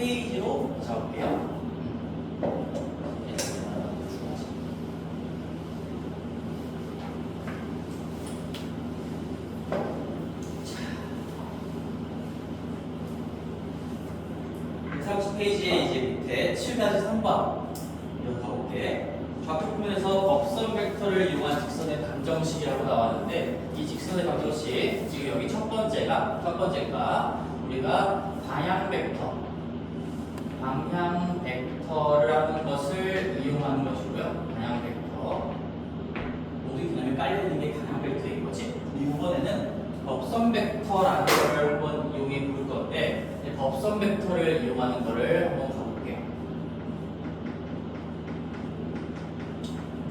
페이지로 적을게요. 페이지에 이제 밑에 7-3번 이거 가볼게. 좌표 표면에서 법선 벡터를 이용한 직선의 방정식이라고 나왔는데 이 직선의 방정식 지금 여기 첫 번째가 우리가 방향 벡터를 하는 것을 이용하는 것이고요. 방향 벡터 모든 개념이 깔려있는 게 방향 벡터인 거지. 이번에는 법선 벡터라는 걸 한번 이용해 볼 건데 법선 벡터를 이용하는 거를 한번 가볼게요.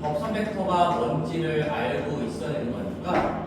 법선 벡터가 뭔지를 알고 있어야 되는 거니까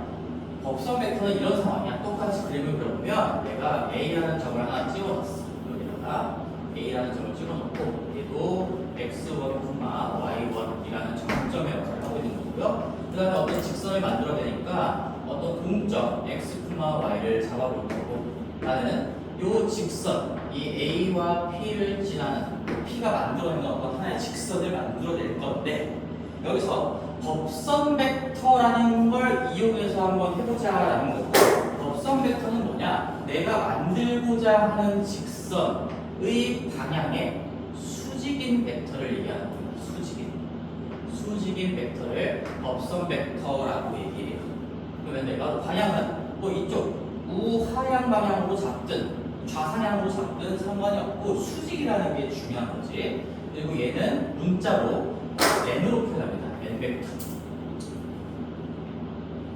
법선 벡터는 이런 상황이야. 똑같이 그림을 그려보면 내가 A라는 점을 하나 찍어놨어. 여기다가 A라는 점을 찍어놓고 얘도 X1, Y1이라는 정점의 역할을 하고 있는 거고요. 그 다음에 어떤 직선을 만들어내니까 어떤 공점 X, Y를 잡아볼 거고 나는 요 직선, 이 A와 P를 지나는 P가 만들어내는 어떤 하나의 직선을 만들어낼 건데 여기서 법선 벡터라는 걸 이용해서 한번 해보자라는 거고 법선 벡터는 뭐냐? 내가 만들고자 하는 직선의 방향의 수직인 벡터를 얘기하는 거예요. 수직인 벡터를 법선 벡터라고 얘기해요. 그러면 내가 방향은 뭐 이쪽 우하향 방향으로 잡든 좌상향으로 잡든 상관이 없고 수직이라는 게 중요한 거지. 그리고 얘는 문자로 n으로 표현합니다. n 벡터.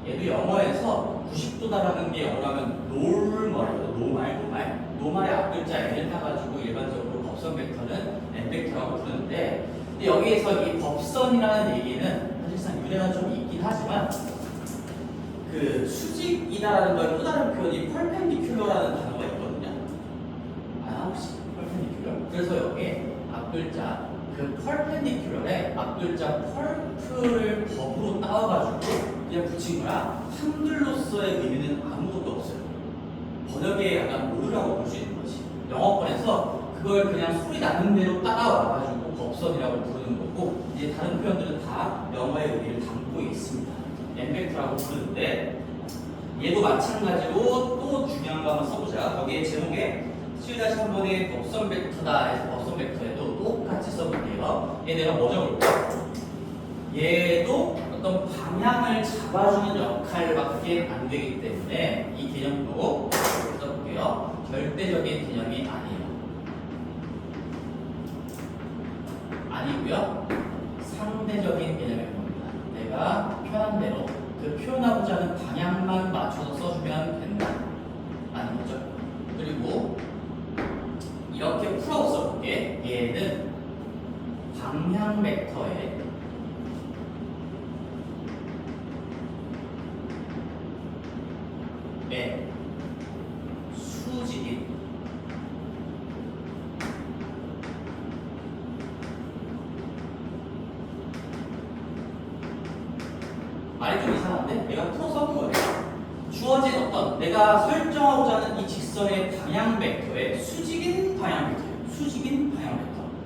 얘도 영어에서 90도다라는 게 영어로 하면 노말의 앞글자 n을 따가지고 일반적으로 법선 벡터는 n 벡터라고 부르는데 근데 여기에서 이 법선이라는 얘기는 사실상 유래가 좀 있긴 하지만 그 수직이다라는 걸 또 다른 표현이 펄펜디큘러라는 단어가 있거든요. 혹시 펄펜디큘러? 그래서 여기에 앞글자 그 펄펜디큘러에 앞글자 펄프를 법으로 따와가지고 그냥 붙인 거라 한글로서의 의미는 아무것도 없어요. 번역에 약간 모르라고 볼 수 있는 거지. 영어권에서 그걸 그냥 소리 나는 대로 따라와가지고 법선이라고 부르는 거고 이제 다른 표현들은 다 영어의 의미를 담고 있습니다. n벡터라고 부르는데 얘도 마찬가지로 또 중요한 거 한번 써보자. 거기에 제목에 7-3번의 법선 벡터다 해서 법선 벡터에도 똑같이 써볼게요. 얘 내가 뭐 적을까? 얘도 어떤 방향을 잡아주는 역할밖에 안 되기 때문에 이 개념도 써볼게요. 절대적인 개념이 아니고요. 상대적인 개념일 겁니다. 내가 편한 대로 그 표현하고자 하는 방향만 맞춰서 써주면 된다. 라는 거죠. 그리고 이렇게 풀어 써볼게. 얘는 방향 벡터의 수직인 말이 좀 이상한데? 내가 풀어 써본 거예요. 주어진 어떤 내가 설정하고자 하는 이 직선의 방향 벡터의 수직인 방향 벡터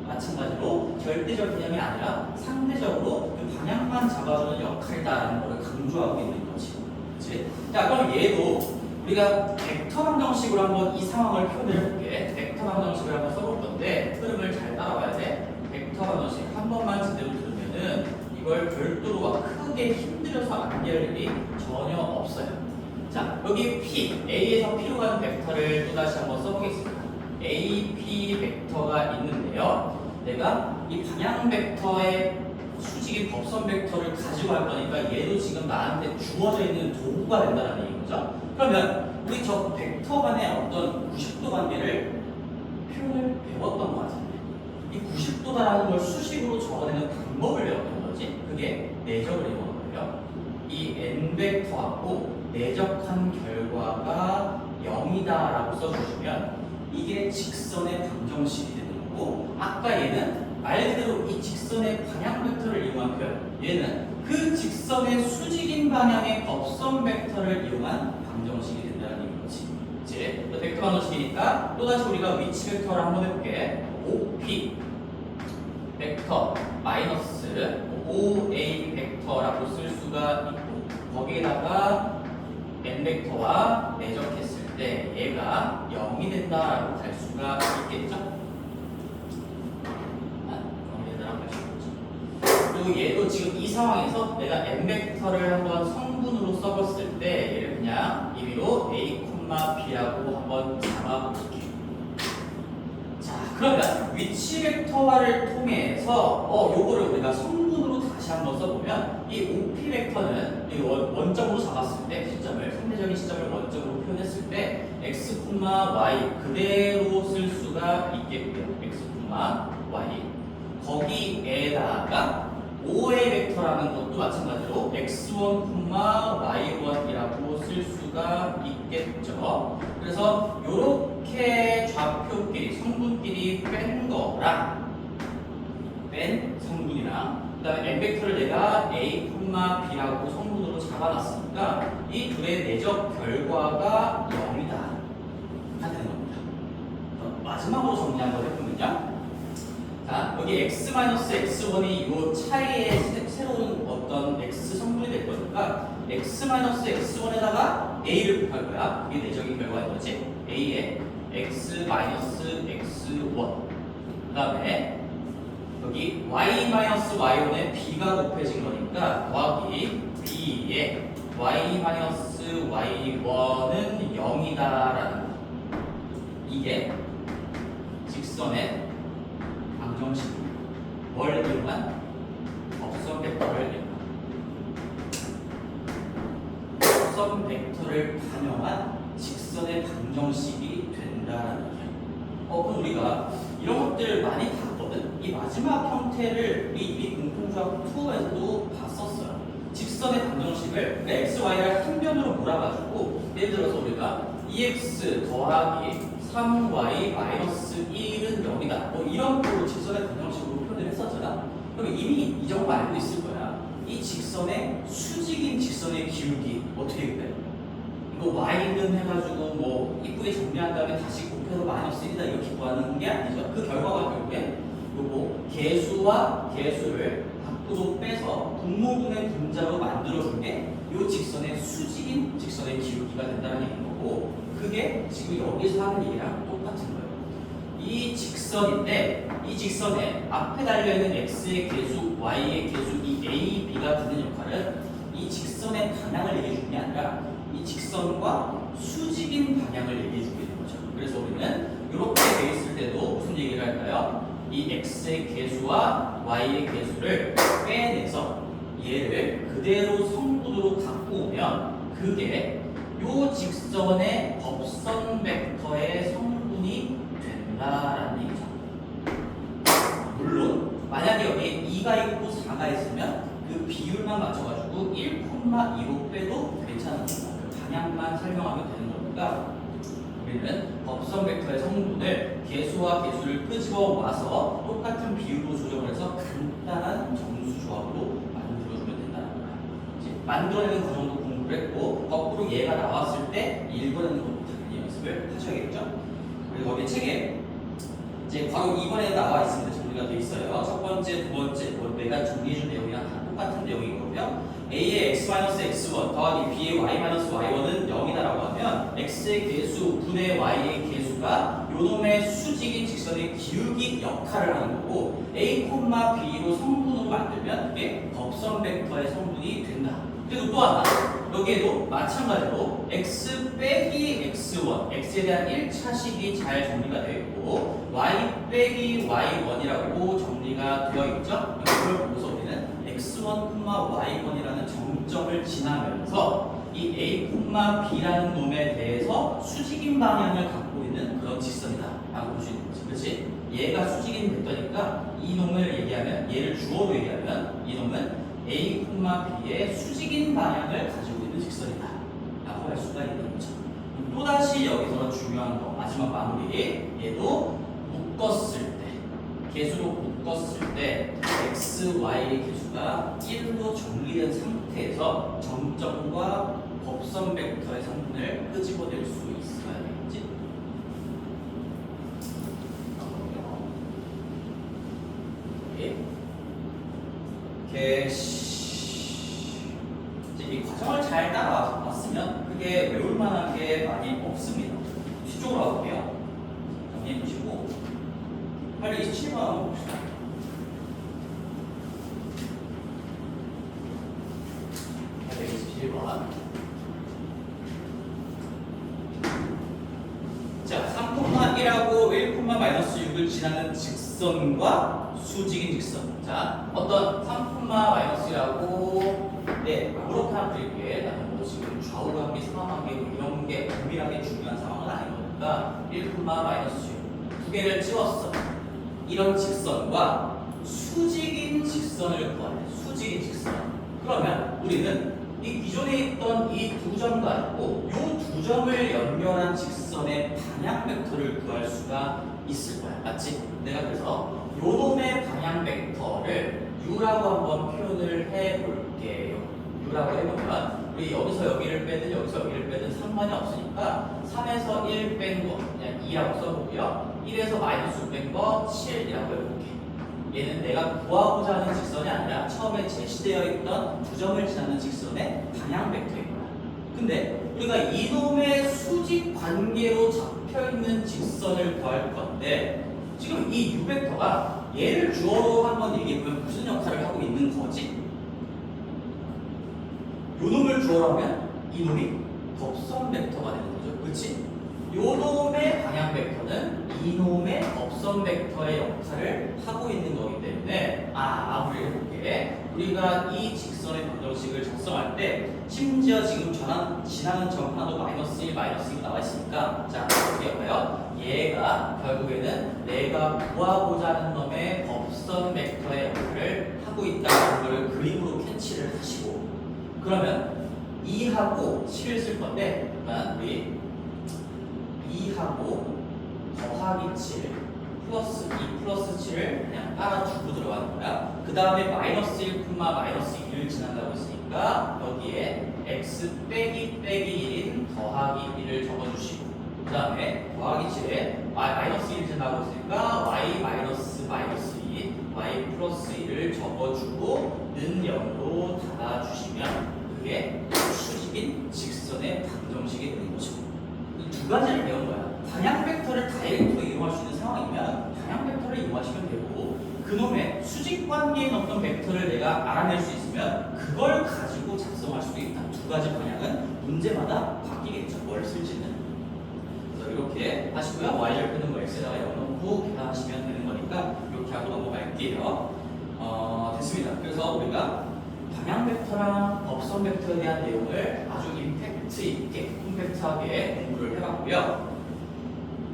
마찬가지로 절대적 개념이 아니라 상대적으로 그 방향만 잡아주는 역할이다라는 것을 강조하고 있는 거지. 그치? 자, 그럼 얘도 우리가 벡터 방정식으로 한번 이 상황을 표현해 볼게. 벡터 방정식을 한번 써볼 건데 흐름을 잘 따라와야 돼. 벡터 방정식 한 번만 제대로 들으면은 이걸 별도로 크게 힘들여서 암기할 일이 전혀 없어요. 자, 여기 P, A에서 P로 가는 벡터를 또다시 한번 써보겠습니다. AP 벡터가 있는데요. 내가 이 방향 벡터의 수직인 법선 벡터를 가지고 할 거니까 얘도 지금 나한테 주어져 있는 도구가 된다는 얘기죠. 그러면 우리 저 벡터 간의 어떤 90도 관계를 표현을 배웠던 것 같은데 이 90도다라는 걸 수식으로 적어내는 방법을 배웠던 거지. 그게 내적을 이용한 거예요. 이 n벡터하고 내적한 결과가 0이다라고 써주시면 이게 직선의 방정식이 되는 거고 아까 얘는 말 그대로 이 직선의 방향 벡터를 이용한 표현 얘는 그 직선의 수직인 방향의 법선 벡터를 이용한 방정식이 된다는 거지. 그치? 벡터 방정식이니까 또다시 우리가 위치 벡터를 한번 해볼게. OP 벡터 마이너스 OA 벡터라고 쓸 수가 있고 거기에다가 n 벡터와 매적했을 때 얘가 0이 된다라고 갈 수가 있겠죠? 0이 된다라고 할 수 있겠죠. 그리고 얘도 지금 이 상황에서 내가 n 벡터를 한번 성분으로 써봤을 때 얘를 그냥 임의로 a, b라고 한번 잡아볼게요. 자, 그러면 위치 벡터화를 통해서 요거를 우리가 성분으로 다시 한번 써보면 이 OP 벡터는 이 원점으로 잡았을 때 시점을 상대적인 시점을 원점으로 표현했을 때 x, y 그대로 쓸 수가 있겠고요. x, y 거기에다가 OA 벡터라는 것도 마찬가지로 x1, y1이라고 쓸 수가 있겠죠. 그래서 이렇게 좌표끼리 성분끼리 뺀 거랑 뺀 성분이랑 그다음에 n 벡터를 내가 a, b라고 성분으로 잡아놨으니까 이 둘의 내적 결과가 0이다 하는 겁니다. 마지막으로 정리 한번 해보면요. 자, 여기 x-x1이 이 차이의 새로운 어떤 x 성분이 될 거니까 x-x1에다가 a를 곱할 거야. 이게 내적인 결과인 거지. a에 x-x1 그 다음에 여기 y-y1에 b가 곱해진 거니까 더하기 b에 y-y1은 0이다라는 거. 이게 직선의 방정식입니다. 뭘 이용한? 법선 벡터를 이용한. 법선 벡터를 반영한 직선의 방정식이 된다는 거예요. 그럼 우리가 이런 것들 많이 봤거든? 이 마지막 형태를 우리 이미 공통조합 2에서도 봤었어요. 직선의 방정식을 x, y를 한 변으로 몰아가지고 예를 들어서 우리가 2x 더하기 3y 마이너스 1은 0이다. 뭐 이런 걸로 직선의 방정식으로 표현을 했었잖아. 그럼 이미 이 정도 알고 있을 거야. 이 직선의 수직인 직선의 기울기 어떻게 돼? 이거 y는 해가지고 뭐 이쁘게 정리한 다음에 다시 곱해서 마이너스 1이다 이렇게 구하는 게 아니죠. 그 결과가 결국에 요거 개수와 개수를 밖으로 빼서 분모분의 분자로 만들어준 게 이 직선의 수직인 직선의 기울기가 된다는 얘기인 거고 그게 지금 여기서 하는 얘기랑 똑같은 거예요. 이 직선인데 이 직선에 앞에 달려있는 x의 개수, y의 개수 이 a, b가 주는 역할은 이 직선의 방향을 얘기해주는 게 아니라 이 직선과 수직인 방향을 얘기해주고 있는 거죠. 그래서 우리는 이렇게 돼 있을 때도 무슨 얘기를 할까요? 이 x의 개수와 y의 개수를 빼내서 얘를 그대로 성분으로 갖고 오면 그게 요 직선의 법선 벡터의 성분이 된다라는 얘기죠. 물론 만약에 여기 2가 있고 4가 있으면 그 비율만 맞춰가지고 1,2로 빼도 괜찮은 겁니다. 그 방향만 설명하면 되는 거니까 우리는 법선 벡터의 성분을 개수와 개수를 끄집어 와서 똑같은 비율로 조정을 해서 간단한 정수 조합으로 만들어주면 된다는 거야. 만들어내는 그 정도 공부를 했고 거꾸로 얘가 나왔을 때 읽어내는 것도 당연히 연습을 하셔야겠죠. 그리고 거기 책에 이제 바로 2번에 나와 있습니다. 정리가 되어 있어요. 첫 번째, 두 번째, 내가 정리해준 내용이랑 다 똑같은 내용이거든요. a의 x-x1 더하기 b의 y-y1은 0이다라고 하면 x의 개수 분의 y의 개수가 요놈의 수직인 직선의 기울기 역할을 하는 거고 a, b로 성분으로 만들면 그게 법선 벡터의 성분이 된다. 그리고 또 하나 여기에도 마찬가지로 x 빼기 x1 x에 대한 1차식이 잘 정리가 되어 있고 y 빼기 y1이라고 정리가 되어 있죠. 이걸 보고서 우리는 x1, y1이라는 정점을 지나면서 이 a, b라는 놈에 대해서 수직인 방향을 갖고 있는 그런 직선이다 라고 볼 수 있는 거지. 그렇지? 얘가 수직인 벡터니까 이 놈을 얘기하면 얘를 주어로 얘기하면 이 놈은 a, b의 수직인 방향을 가지고 있는 직선이다 라고 할 수가 있는 거죠. 또다시 여기서 중요한 거 마지막 마무리 얘도 묶었을 때 개수로 묶었을 때 x, y의 개수가 1로 정리된 상태에서 정점과 접선 벡터의 성분을 끄집어낼 수 있어야 되겠지? 이렇게 이제 이 과정을 잘 따라왔으면 그게 외울 만한 게 많이 없습니다. 뒤쪽으로 가볼게요. 정리해 보시고 827번 한번 봅시다. 827번. 자, 3,1하고 1,-6을 지나는 직선과 수직인 직선. 자, 어떤 3,-1하고 네, 그렇게 하나 드릴게. 나는 뭐 지금 좌우로 관계, 상하관계 이런 게 엄밀하게 중요한 상황은 아닌 거니까 1,-6 두 개를 찍었어. 이런 직선과 수직인 직선을 구하래. 수직인 직선. 그러면 우리는 이 기존에 있던 이 두 점 가지고 이 두 점을 연결한 직선의 방향 벡터를 구할 수가 있을 거야. 맞지? 내가 그래서 요 놈의 방향 벡터를 u라고 한번 표현을 해볼게요. u라고 해보면 우리 여기서 여기를 빼든 여기서 여기를 빼든 상관이 없으니까 3에서 1 뺀 거 그냥 2라고 써보고요. 1에서 마이너스 뺀 거 7이라고 해볼게. 얘는 내가 구하고자 하는 직선이 아니라 처음에 제시되어 있던 두 점을 지나는 직선의 방향 벡터인 거야. 근데 우리가 이놈의 수직 관계로 잡혀있는 직선을 구할 건데 지금 이 u 벡터가 얘를 주어로 한번 얘기해보면 무슨 역할을 하고 있는 거지? 요 놈을 주어로 하면 이 놈이 곱선 벡터가 되는 거죠. 그렇지? 요 놈의 방향 벡터는 이 놈의 곱선 벡터의 역할을 하고 있는 거기 때문에 마무리를 해볼게. 우리가 이 직선의 방정식을 작성할 때 심지어 지금 지나는 점 하나도 마이너스 1, 마이너스 2 나와 있으니까 자, 어떻게 해봐요? 얘가 결국에는 내가 구하고자 하는 놈의 곱선 벡터의 역할을 하고 있다는 걸 그림으로 캐치를 하시고 그러면 2하고 7을 쓸 건데 그러니까 우리 2하고 더하기 7 플러스 2 플러스 7을 그냥 따라주고 들어가는 거야. 그 다음에 마이너스 1, 마이너스 2를 지난다고 했으니까 여기에 x 빼기 1인 더하기 1을 적어주시고 그 다음에 더하기 7에 마이너스 1을 지난다고 했으니까 y 마이너스 2 y 플러스 1을 적어주고 는 0으로 닫아주시면 그게 수직인 직선의 방정식이 되는 거죠. 두 가지를 배운 거야. 방향 벡터를 다이렉트로 이용할 수 있는 상황이면 방향 벡터를 이용하시면 되고 그놈의 수직 관계인 어떤 벡터를 내가 알아낼 수 있으면 그걸 가지고 작성할 수도 있다. 두 가지 방향은 문제마다 바뀌겠죠. 뭘 쓸지는. 그래서 이렇게 하시고요. y절표는 뭐 x에다가 열어놓고 계산하시면 되는 거니까 이렇게 하고 넘어갈게요. 됐습니다. 그래서 우리가 방향 벡터랑 곱선 벡터에 대한 내용을 아주 임팩트 있게, 콤팩트하게 공부를 해봤고요.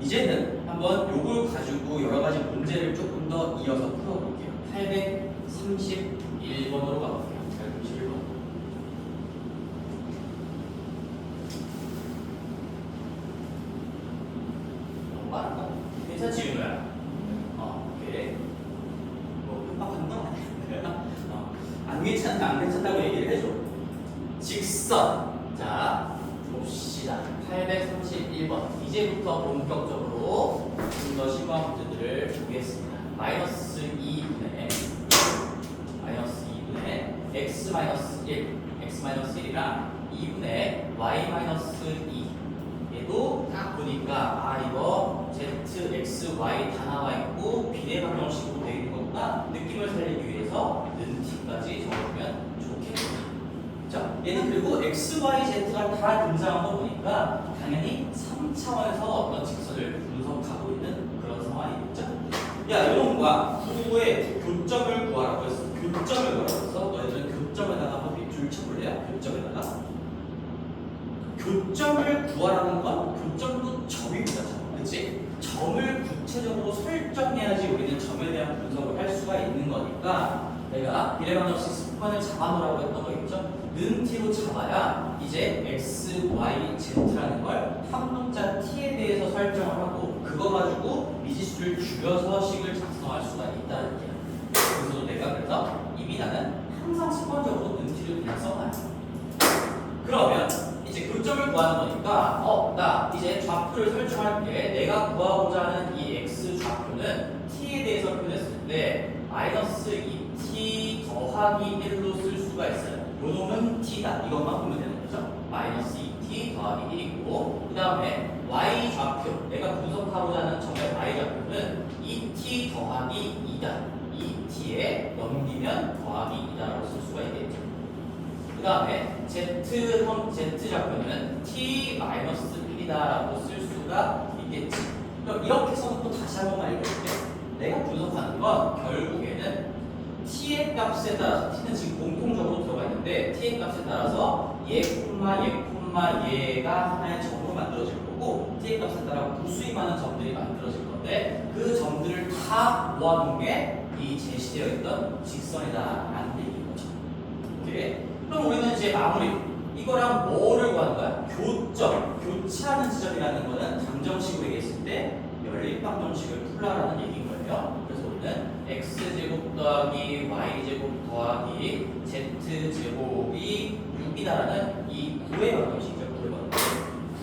이제는 한번 요걸 가지고 여러 가지 문제를 조금 더 이어서 풀어볼게요. 831번으로 가볼게요. 831번. 너무 빠른가? 괜찮지, 윤호야? 오케이. 뭐, 깜빡한 거 아니야? 안 괜찮다고 얘기를 해줘. 직선. 자, 봅시다. 831번. 이제부터 본격적으로 좀 더 심오한 문제들을 보겠습니다. 마이너스 2분의 x 마이너스 1, x 마이너스 1이랑 2분의 y 마이너스 2. 얘도 딱 보니까 이거 z, x, y 다 나와 있고 비례 방정식으로 되어 있는 거구나. 느낌을 살리기 위해서 는 t까지 적어주면 좋겠다. 자, 얘는 그리고 x, y, z가 다 등장한 거 보니까 당연히 3차원에서 어떤 직선을 분석하고 있는 그런 상황이겠죠? 야, 이놈과 구의 교점을 구하라고 했어. 교점을 구하라고 했어. 너희들은 교점에다가 한번 밑줄 쳐볼래요? 교점에다가. 교점을 구하라는 건 교점도 점입니다. 점. 그치? 점을 구체적으로 설정해야지 우리는 점에 대한 분석을 할 수가 있는 거니까 내가 비례방정식 습관을 잡아놓으라고 했던 거 있죠? 는 t로 잡아야 이제 x, y, z라는 걸 합동자 t에 대해서 설정을 하고 그거 가지고 미지수를 줄여서 식을 작성할 수가 있다는 얘기야. 그래서 내가 이미 나는 항상 습관적으로 는 t를 그냥 써놔요. 그러면 이제 교점을 구하는 거니까 나 이제 좌표를 설정할게. 내가 구하고자 하는 이 x 좌표는 t에 대해서 표현했을 때 마이너스 2t 더하기 1로 쓸 수가 있어요. 요 놈은 t다. 이것만 보면 되는 거죠. 마이너스 2t 더하기 1이고 그 다음에 y 좌표, 내가 분석하고자 하는 점의 y 좌표는 2t 더하기 2다. 2t에 넘기면 더하기 2다라고 쓸 수가 있겠죠. 그 다음에 z 좌표는 t-1이다라고 쓸 수가 있겠지. 그럼 이렇게 해서 또 다시 한 번만 읽어볼게. 내가 분석하는 건 결국에는 t의 값에 따라서, t는 지금 공통적으로 들어가 있는데 t의 값에 따라서 얘, 얘가 하나의 점으로 만들어질 거고 t의 값에 따라 무수히 많은 점들이 만들어질 건데 그 점들을 다 모아놓은 게 이 제시되어 있던 직선이다라는 얘기인 거죠. 오케이? 그럼 우리는 이제 마무리. 이거랑 뭐를 구하는 거야? 교점. 교차하는 지점이라는 거는 방정식으로 얘기했을 때 연립방정식을 풀라라는 얘기인 거예요. 그래서 우리는 x제곱 더하기 y제곱 더하기 z제곱이 6이다라는 이 구의 방정식이죠.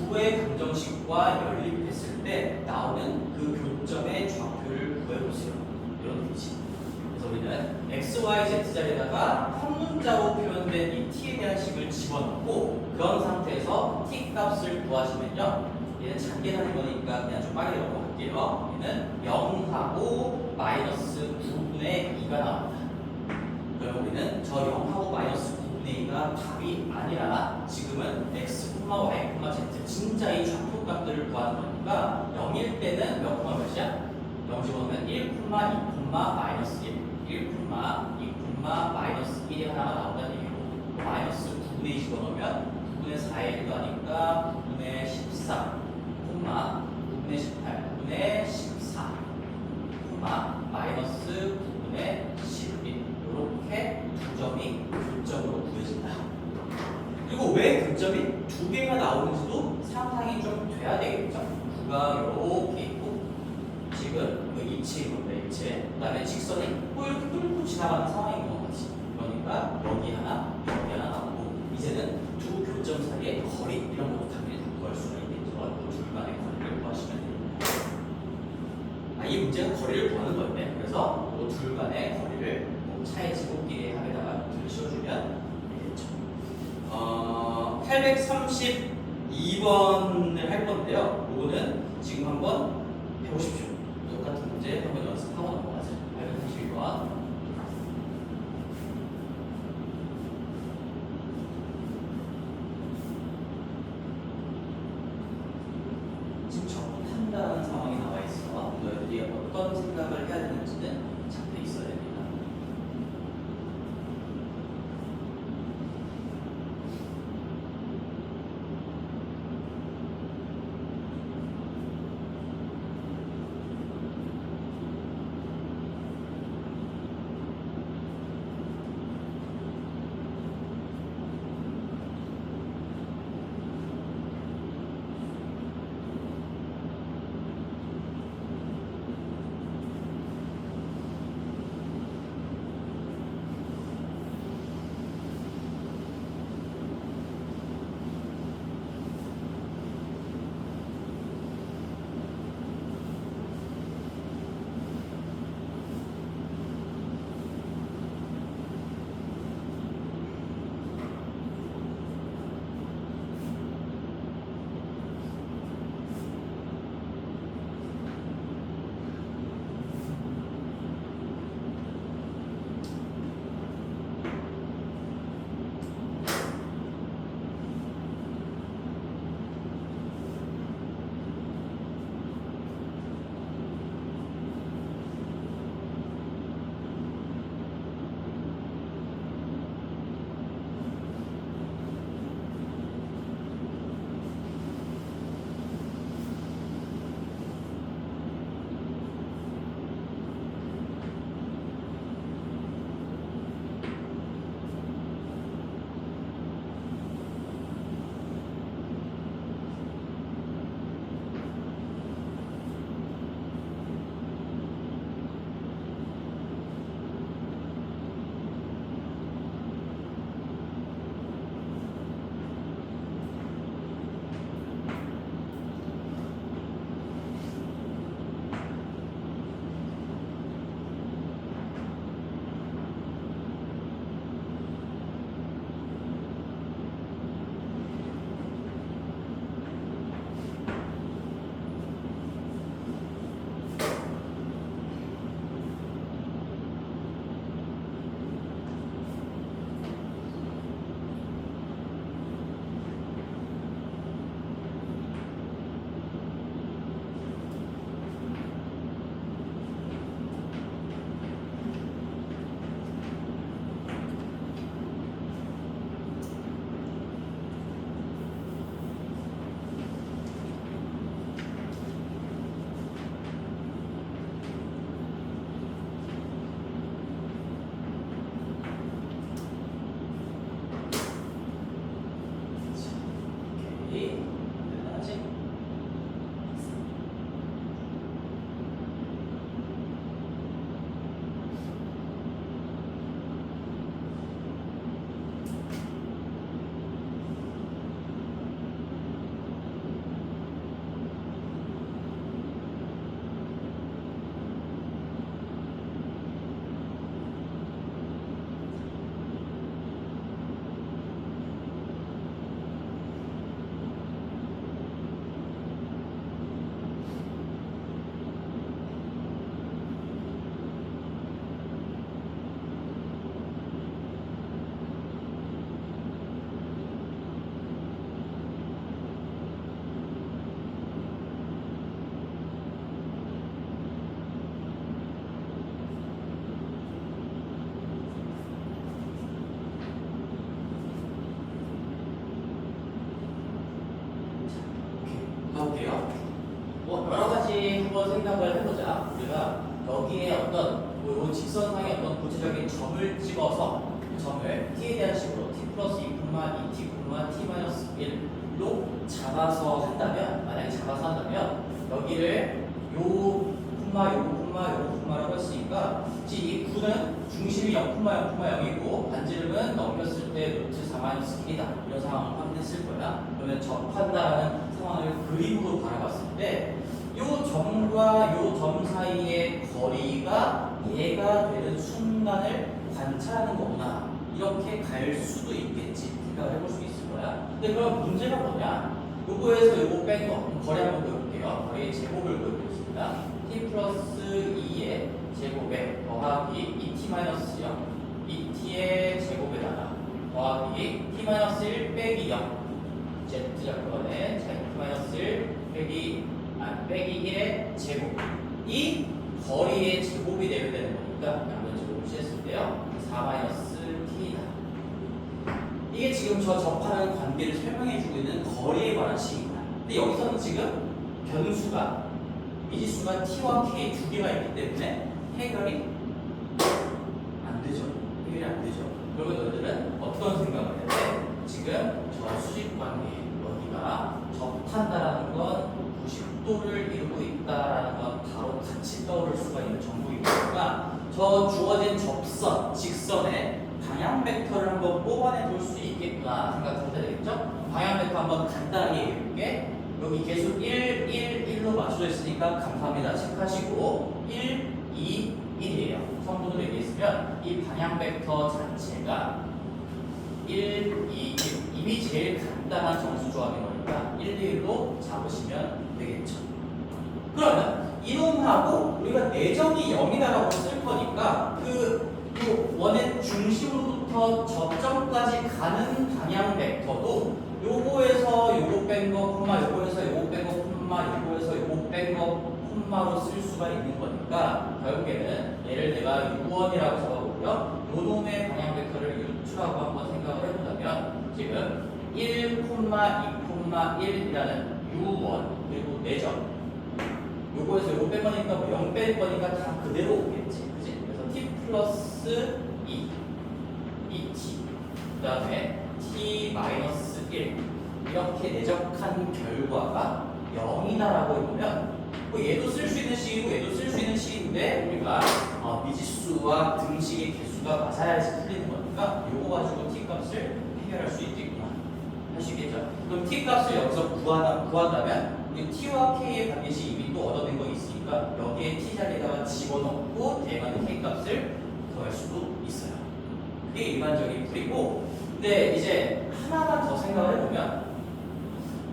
구의 방정식과 연립했을 때 나오는 그 교점의 좌표를 구해보세요. 이런 뜻이지. 그래서 우리는 x, y, z 자리에다가 한 문자로 표현된 이 t에 대한 식을 집어넣고 그런 상태에서 t 값을 구하시면요. 얘는 작게 하는 거니까 그냥 좀 빨리 넘어갈게요. 얘는 0하고 마이너스 9분의 2가 나옵니다. 그럼 우리는 저 0하고 마이너스 9분의 2가 답이 아니라 지금은 x, y, z 진짜 이 좌표 값들을 구하는 거니까 0일 때는 몇 콤마 몇이야? 0 집어넣으면 1, 2, 마이너스 1, 1, 2, 마이너스 1이 하나가 나온다는 얘기고 마이너스 9분의 2 집어넣으면 9분의 4의 1도 하니까 9분의 14, 9분의 18, 9분의 14, 마이너스 9분의 11 이렇게 두 점이 교점으로 구해진다. 그리고 왜 교점이 두 개가 나오는지도 상상이 좀 돼야 되겠죠. 구가 이렇게 있고 지금 그 입체인 건데 입체. 그 다음에 직선이 이렇게 뚫고 지나가는 상황인 것 같지. 그러니까 여기 하나 나오고 이제는 두 교점 사이의 거리 이런 것도 당연히 다 구할 수가 있겠죠. 그 둘 간의 거리를 구하시면 됩니다. 이 문제는 거리를 구하는 건데 그래서 그 둘 간의 거리를 차의 제곱끼리 합에다가 둘을 씌워주면 되겠죠. 832번을 할 건데요. 이거는 지금 한번 해보십시오. 똑같은 문제 한번 연습하고 넘어가죠. 832번. 지금 적합한다는 상황이 나와 있어. 너희들이 어떤 생각을 해야 되는지는 잡혀 있어야 됩니다. 오케이. 대단하지? 가볼게요. 여러 가지 한번 생각을 해보자. 우리가 여기에 어떤 요 직선상에 어떤 구체적인 점을 찍어서 그 점을 t에 대한 식으로 t 플러스 2, 2t, t 1로 잡아서 한다면, 만약에 잡아서 한다면 여기를 요 요라고 했으니까 이 9는 중심이 0,0,0이고 반지름은 넘겼을 때 루트 4-k다 이런 상황을 확인했을 거야. 그러면 접한다라는 상황을 그림으로 바라봤을 때 이 점과 이 점 사이의 거리가 얘가 되는 순간을 관찰하는 거구나 이렇게 갈 수도 있겠지 생각을 해볼 수 있을 거야. 근데 그럼 문제가 뭐냐? 요거에서 요거 뺀 거 거리 한번 그려볼게요. 거리의 제곱을 그려보겠습니다. t 플러스 2의 제곱에 더하기 2t-0 2t의 제곱에다가 더하기 t-1 빼기 0 z좌표에 t-1 빼기 1의 제곱 이 거리의 제곱이 되면 되는 거니까 양변 제곱을 씌웠을 때요 4-t다 이게 지금 저 접하는 관계를 설명해 주고 있는 거리에 관한 식입니다. 근데 여기서는 지금 변수가 미지수가 t와 k 두 개가 있기 때문에 해결이 안 되죠. 해결이 안 되죠. 그러면 너희들은 어떤 생각을 해야 돼? 지금 저 수직 관계 여기가 접한다라는 건 90도를 이루고 있다라는 건 바로 같이 떠오를 수가 있는 정보이니까 저 주어진 접선, 직선의 방향 벡터를 한번 뽑아내 볼 수 있겠구나 생각하셔야 되겠죠? 방향 벡터 한번 간단하게 얘기해볼게. 여기 계속 1, 1, 1로 맞춰져 있으니까 감사합니다. 체크하시고 1, 2, 1이에요. 성분으로 얘기했으면 이 방향 벡터 자체가 1, 2, 1 이미 제일 간단한 정수 조합인 거니까 1, 2로 잡으시면 되겠죠. 그러면 이놈하고 우리가 내점이 0이다라고 쓸 거니까 그 원의 중심으로부터 접점까지 가는 방향 벡터도 요거에서 요거 뺀 거 콤마 요거에서 요거 뺀 거 콤마 요거에서 요거 뺀 거 콤마로 쓸 수가 있는 거니까 결국에는 얘를 내가 U1이라고 적어보고요. 요놈의 방향 벡터를 U2라고 한번 생각을 해보자면 지금 1, 2, 1이라는 U1 그리고 4점 요거에서 요거 뺀 거니까 뭐 0 뺄 거니까 다 그대로 오겠지 그지? 그래서 t 플러스 2 2t 그 다음에 t 마이너스 1 이렇게 내적한 결과가 0이다라고 해보면 뭐 얘도 쓸 수 있는 식이고 얘도 쓸 수 있는 식인데 우리가 미지수와 등식의 개수가 맞아야지 풀리는 거니까 요거 가지고 t 값을 해결할 수 있겠구나 할 수 있겠죠? 그럼 t 값을 여기서 구한다면 우리 t와 k의 관계식 이미 또 얻어낸 거 있으니까 여기에 t 자리에다가 집어넣고 대응하는 k 값을 더할 수도 있어요. 그게 일반적인 풀이고 근데 이제 하나만 더 생각을 해보면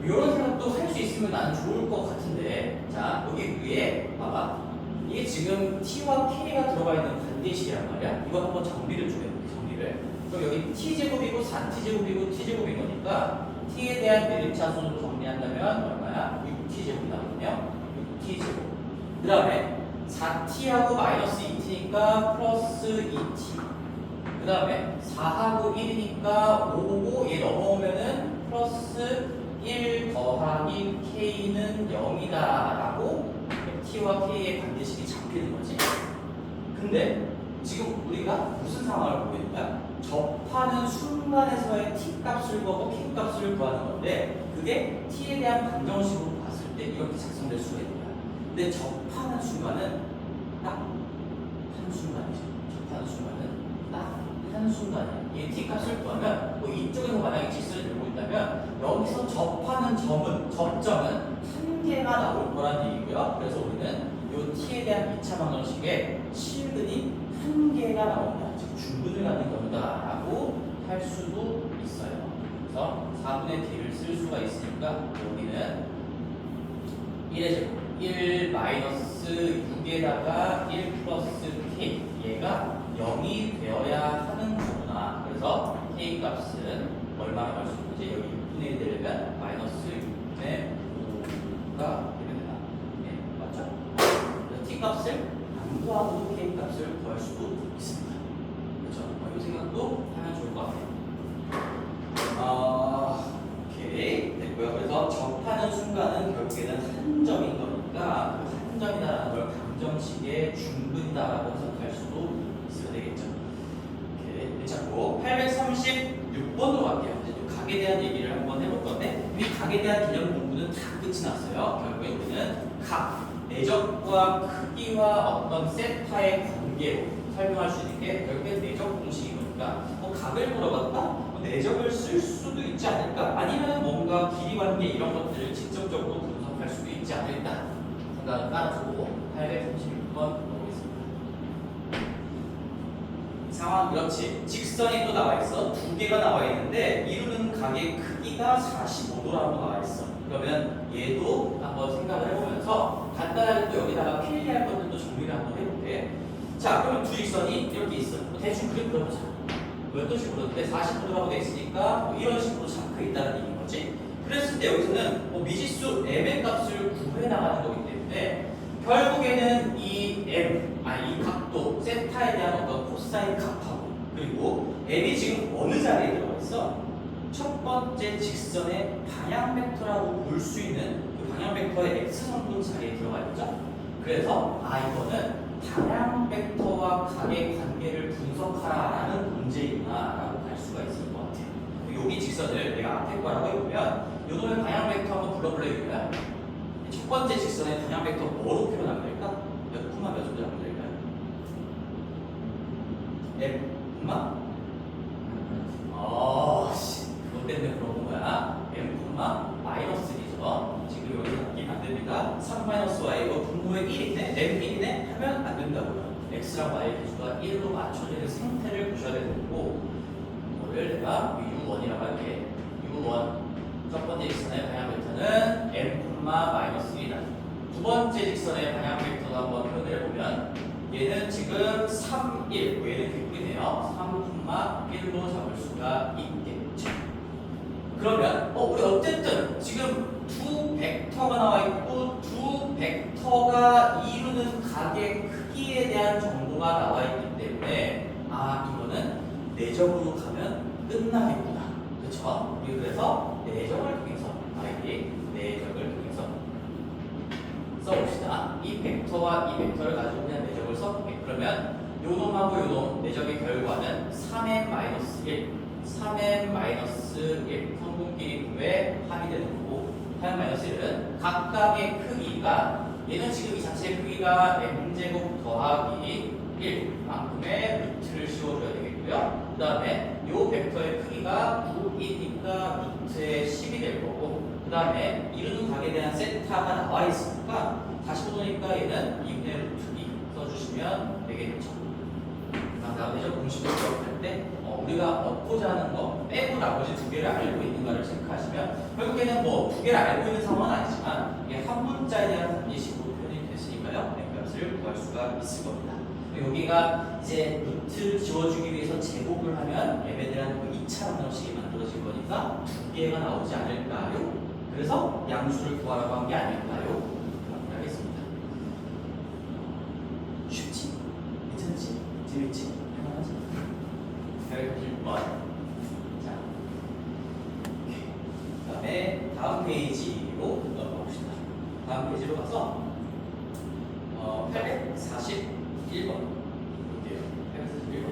이런 생각도 할 수 있으면 나는 좋을 것 같은데 자 여기 위에 봐봐 이게 지금 t와 k가 들어가 있는 관계식이란 말이야. 이거 한번 정리를 좀 해볼게. 정리를 그럼 여기 t제곱이고 4t제곱이고 t제곱인 거니까 t에 대한 대립차순으로 정리한다면 얼마야? 6t제곱이 나거든요. 6t제곱 그 다음에 4t하고 마이너스 2t니까 플러스 2t 그 다음에 4하고 1이니까 5고 얘 넘어오면은 플러스 1 더하기 k는 0이다 라고 t와 k의 관계식이 잡히는 거지. 근데 지금 우리가 무슨 상황을 보고 있는 거야? 접하는 순간에서의 t 값을 구하고 q 값을 구하는 건데 그게 t에 대한 방정식으로 봤을 때 이렇게 작성될 수가 있는 거야. 근데 접하는 순간은 딱 한순간이죠. 접하는 순간은 딱 한순간이야. 이 t 값을 구하면 뭐 이쪽에서 만약에 직선을 들고 있다면 여기서 접하는 접점은 한 개가 나올 거란 얘기고요. 그래서 우리는 이 t에 대한 2차 방정식에 실근이 한 개가 나온다. 즉 중근을 갖는 경우다라고 할 수도 있어요. 그래서 4분의 t를 쓸 수가 있으니까 여기는 1의 제곱 1 마이너스 6에다가 1 플러스 k 얘가 0이 되어야 하는 거구나. 그래서 k 값은 얼마나 갈 수 있는지 여기 6분의 1 되려면 마이너스 6분의 5가 되면 된다. 네, 맞죠? 그래서 t 값을 안 구하고도 k 값을 구할 수도 있습니다. 그렇죠? 이 생각도 하면 좋을 것 같아요. 오케이 됐고요. 그래서 접하는 순간은 결국에는 한 점인 거니까 그 한 점이다라는 걸 방정식의 중근이다라고 해석할 수도 있어야 되겠죠. 오케이 괜찮고 836번으로 갈게요. 이제 또 각에 대한 얘기를 한번 해볼 건데 이 각에 대한 개념 공부는 다 끝이 났어요. 결국에 우리는 각 내적과 크기와 어떤 세타의 관계로 설명할 수 있는 게 결국엔 내적 공식인 거니까 각을 물어봤다? 내적을 쓸 수도 있지 않을까? 아니면 뭔가 길이 관계 이런 것들을 직접적으로 분석할 수도 있지 않을까? 생각을 따라주고 836번 보겠습니다. 상황 그렇지. 직선이 또 나와 있어. 두 개가 나와 있는데 이루는 각의 크기가 45도라고 나와 있어. 그러면 얘도 한번 생각을 해보면서 간단하게 또 여기다가 필기할 것들도 정리를 한번 해볼게. 자, 그러면 두 직선이 이렇게 있어. 대충 그림 그려보자. 어떤 식으로 근데 40도라고 돼 있으니까 뭐 이런 식으로 잡혀 있다는 얘기인 거지. 그랬을 때 여기서는 미지수 m의 값을 구해 나가는 거기 때문에 결국에는 이 이 각도 세타에 대한 어떤 코사인 값하고 그리고 m이 지금 어느 자리에 들어가 있어? 첫 번째 직선의 방향 벡터라고 볼 수 있는 그 방향 벡터의 x성분 자리에 들어가 있죠. 그래서 이거는 방향 벡터와 각의 관계를 분석하라라는 문제이구나라고 할 수가 있을 것 같아요. 여기 직선을 내가 앞에 거라고 해보면 요놈의 방향 벡터 한번 불러볼래요? 이거야. 첫 번째 직선의 방향 벡터 뭐로 표현하면 될까? 몇 콤마 몇 정도 잡으면 될까요? m 콤마? 그것 때문에 물어본 거야. m 콤마 마이너스 1이죠. 지금 여기서 바뀌면 안 됩니다. 3 마이너스 y 이거 분모의 1이네? m 1이네? 하면 안 된다고요. x랑 y 개수가 1로 맞춰져 있는 상태를 보셔야 되는 거고 이거를 내가 u1이라고 할게. u1 첫 번째 직선의 방향 벡터는 m 마이너스 1이다. 두 번째 직선의 방향 벡터도 한번 표현을 해보면 얘는 지금 3, 1 얘는 개꿀이네요. 3,1로 잡을 수가 있겠죠. 그러면 우리 어쨌든 지금 두 벡터가 나와 있고 두 벡터가 이루는 각의 크기에 대한 정보가 나와 있기 때문에 이거는 내적으로 가면 끝나겠구나. 그렇죠? 그래서 내적을 통해서 내적을 통해서 써봅시다. 이 벡터와 이 벡터를 가지고 그냥 내적을 써볼게. 그러면 요놈하고 요놈 내적의 결과는 3n-1 3n-1 성분끼리 구에 합이 되는 거고 3n-1은 각각의 크기가 얘는 지금 이 자체의 크기가 m제곱 더하기 1만큼의 루트를 씌워줘야 되겠고요. 그 다음에 이 벡터의 크기가 9이니까 루트의 10이 될 거고 그 다음에 이루는 각에 대한 세타가 나와 있으니까 다시 보니까 얘는 2분의 루트 2 써주시면 되겠죠. 다음 내적 공식을 기억할 때 우리가 얻고자 하는 거 빼고 나머지 두 개를 알고 있는가를 체크하시면 결국에는 뭐 두 개를 알고 있는 상황은 아니지만 이게 한 문자에 대한 단위식으로 표현이 됐으니까요. 값을 구할 수가 있을 겁니다. 여기가 이제 루트를 지워주기 위해서 제곱을 하면 m에 대한 그 2차 방정식이 만들어질 거니까 두 개가 나오지 않을까요? 그래서 양수를 구하라고 한 게 아닐까요? 그렇게 하겠습니다. 쉽지? 괜찮지? 재밌지? 할만하지? 101번. 자, 그 다음에 다음 페이지로 넘어갑시다. 다음 페이지로 가서 841번 볼게요. 841번.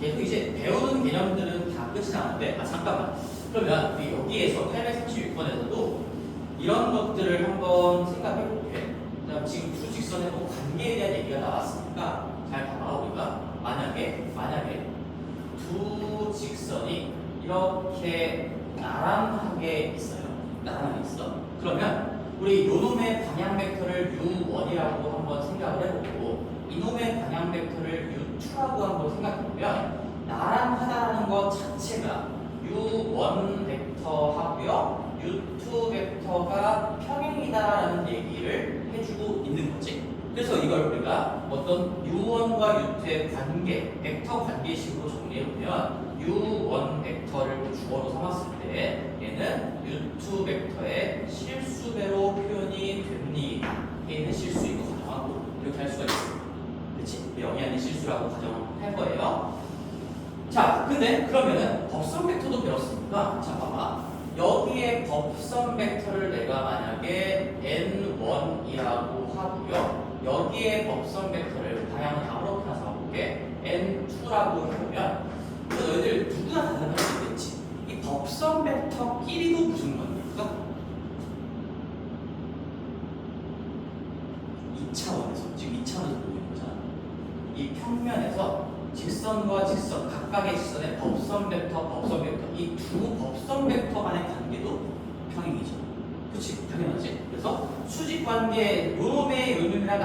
계속 이제 배우는 개념들은 다 끝이 나는데, 잠깐만. 그러면 우리 여기에서 836번에서도 이런 것들을 한번 생각해 볼게. 지금 두 직선의 뭐 관계에 대한 얘기가 나왔으니까 잘 봐봐. 우리가 만약에 두 직선이 이렇게 나란하게 있어요. 나란하게 있어. 그러면 우리 요놈의 방향 벡터를 u1이라고 한번 생각을 해보고 이놈의 방향 벡터를 u2라고 한번 생각해보면 나란하다는 것 자체가 u1 벡터하고요 u2 벡터가 평행이다라는 얘기를 해주고 있는 거지. 그래서 이걸 우리가 어떤 u1과 u2의 관계, 벡터 관계식으로 정리해보면 u1 벡터를 주어로 삼았을 때 얘는 u2 벡터의 실수배로 표현이 됩니다. 얘는 실수인 거 가정하고 이렇게 할 수가 있어요. 그렇지? 영이 실수라고 가정할 거예요. 자, 근데 그러면은 법선 벡터도 배웠으니까 자 봐봐. 여기에 법선 벡터를 내가 만약에 n1이라고 하고요. 여기에 법선 벡터를 방향은 아무렇게나 잡아볼게. n2라고 해보면 너희들 누구나 다 생각할 수 있겠지. 이 법선 벡터끼리도 무슨 관계일까? 2차원에서 지금 2차원에서 보고 있는 거잖아. 이 평면에서 직선과 직선, 각각의 직선의 법선 벡터 이 두 법선 벡터 간의 관계도 평행이죠. 그치? 당연하지. 그래서 수직 관계, 요놈이랑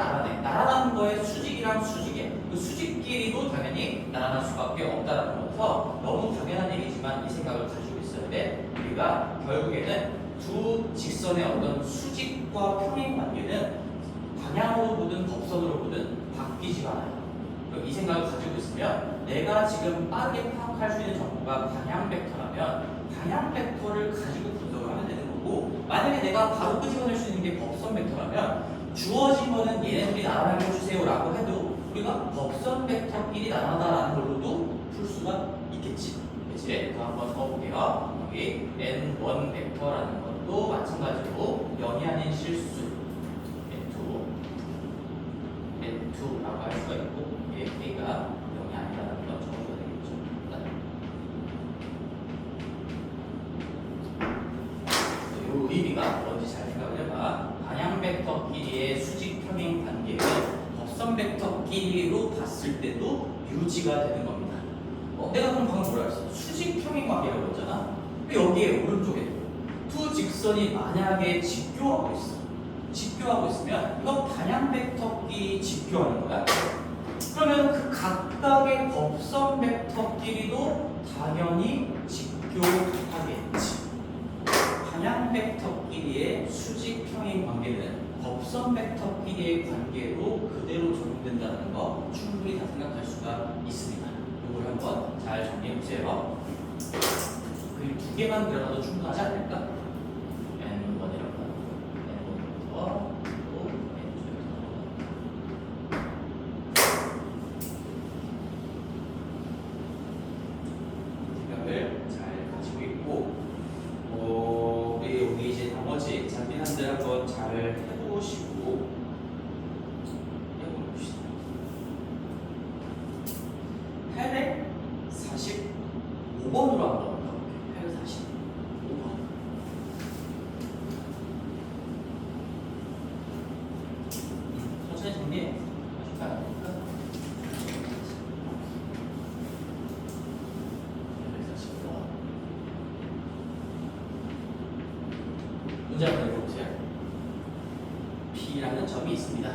나란한 거에 수직이랑 수직에 그 수직끼리도 당연히 나란할 수밖에 없다라는 거라서 너무 당연한 얘기지만 이 생각을 가지고 있어야 돼. 우리가 결국에는 두 직선의 어떤 수직과 평행 관계는 방향으로 보든 법선으로 보든 바뀌지가 않아요. 이 생각을 가지고 있으면 내가 지금 빠르게 파악할 수 있는 정보가 방향 벡터라면 방향 벡터를 가지고 분석을 하면 되는 거고, 만약에 내가 바로 끄집어낼 수 있는 게 법선 벡터라면 주어진 거는 얘네들이 나란하게 해주세요라고 해도 우리가 법선 벡터끼리 나란하다라는 걸로도 풀 수가 있겠지. 그치? 또 한번 써볼게요. 여기 n1 벡터라는 것도 마찬가지로 영이 아닌 실수 n2라고 할 수가 있고 K가 0이 아니라는 걸 적어줘야 되겠죠. 이 의미가 뭔지 잘 생각을 해봐. 방향 벡터끼리의 수직 평행 관계는 법선 벡터끼리로 봤을 때도 유지가 되는 겁니다. 내가 그럼 방금 뭐라 했어? 수직 평행 관계라고 했잖아. 여기에 오른쪽에 두 직선이 만약에 직교하고 있어. 직교하고 있으면 이거 방향 벡터끼리 직교하는 거야. 그러면 그 각각의 법선 벡터끼리도 당연히 직교하겠지. 방향 벡터끼리의 수직 평행 관계는 법선 벡터끼리의 관계로 그대로 적용된다는 거 충분히 다 생각할 수가 있습니다. 이걸 한번 잘 정리해 보세요. 그 두 개만 그려놔도 충분하지 않을까? n1이라고 n1부터 또 생각을 잘 가지고 있고, 우리 이제 나머지 잔빈한들 한번 잘 해보시고 해봅시다. 845번으로 한번 가볼게요. 845번. 천천히 정리해. 문제 한번 읽어보세요. P라는 점이 있습니다.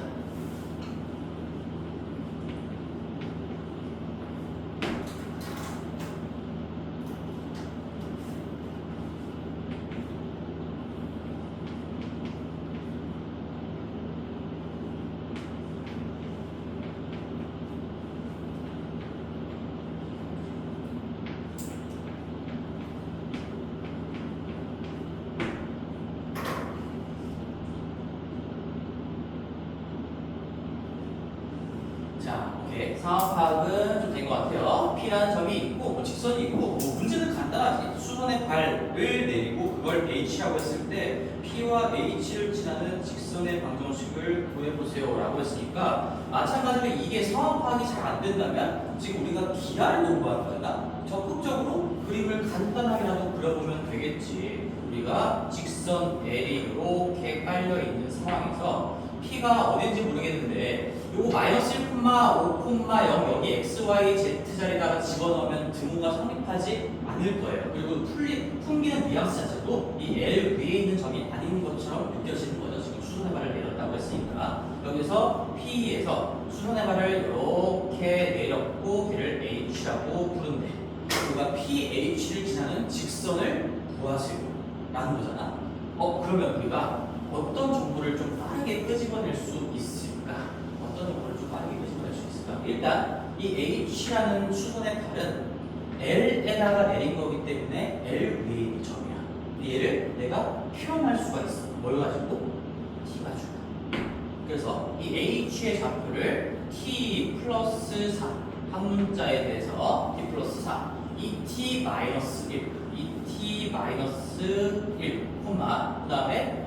상황 파악은 좀 된 것 같아요. P라는 점이 있고 직선이 있고 문제는 간단하지. 수선의 발을 내리고 그걸 이걸 H라고 했을 때 P와 H를 지나는 직선의 방정식을 구해보세요 라고 했으니까 마찬가지로 이게 상황 파악이 잘 안 된다면 지금 우리가 기라를 공부하는 거잖아. 적극적으로 그림을 간단하게라도 그려보면 되겠지. 우리가 직선 L이 이렇게 깔려있는 상황에서 P가 어딘지 모르겠는데 요거 마이너스 1, 5,0 여기 x, y, z 자리다가 집어넣으면 등호가 성립하지 않을 거예요. 그리고 풍기는 뉘앙스 자체도 이 L 위에 있는 점이 아닌 것처럼 느껴지는 거죠. 지금 수선의 발을 내렸다고 했으니까 여기서 P에서 수선의 발을 이렇게 내렸고 걔를 H라고 부른대. 우리가 PH를 지나는 직선을 구하세요 라는 거잖아. 그러면 우리가 어떤 정보를 좀 빠르게 끄집어낼 수 있을까? 어떤 정보를 좀 빠르게 끄집어낼 수 있을까? 일단 이 H라는 수선의 발은 L에다가 내린 거기 때문에 L 위에 있는 점이야. 얘를 내가 표현할 수가 있어. 뭘 가지고? T 가지고. 그래서 이 H의 좌표를 T 플러스 4 한 문자에 대해서 T 플러스 4 2T 마이너스 1 2T 마이너스 1 콤마 그 다음에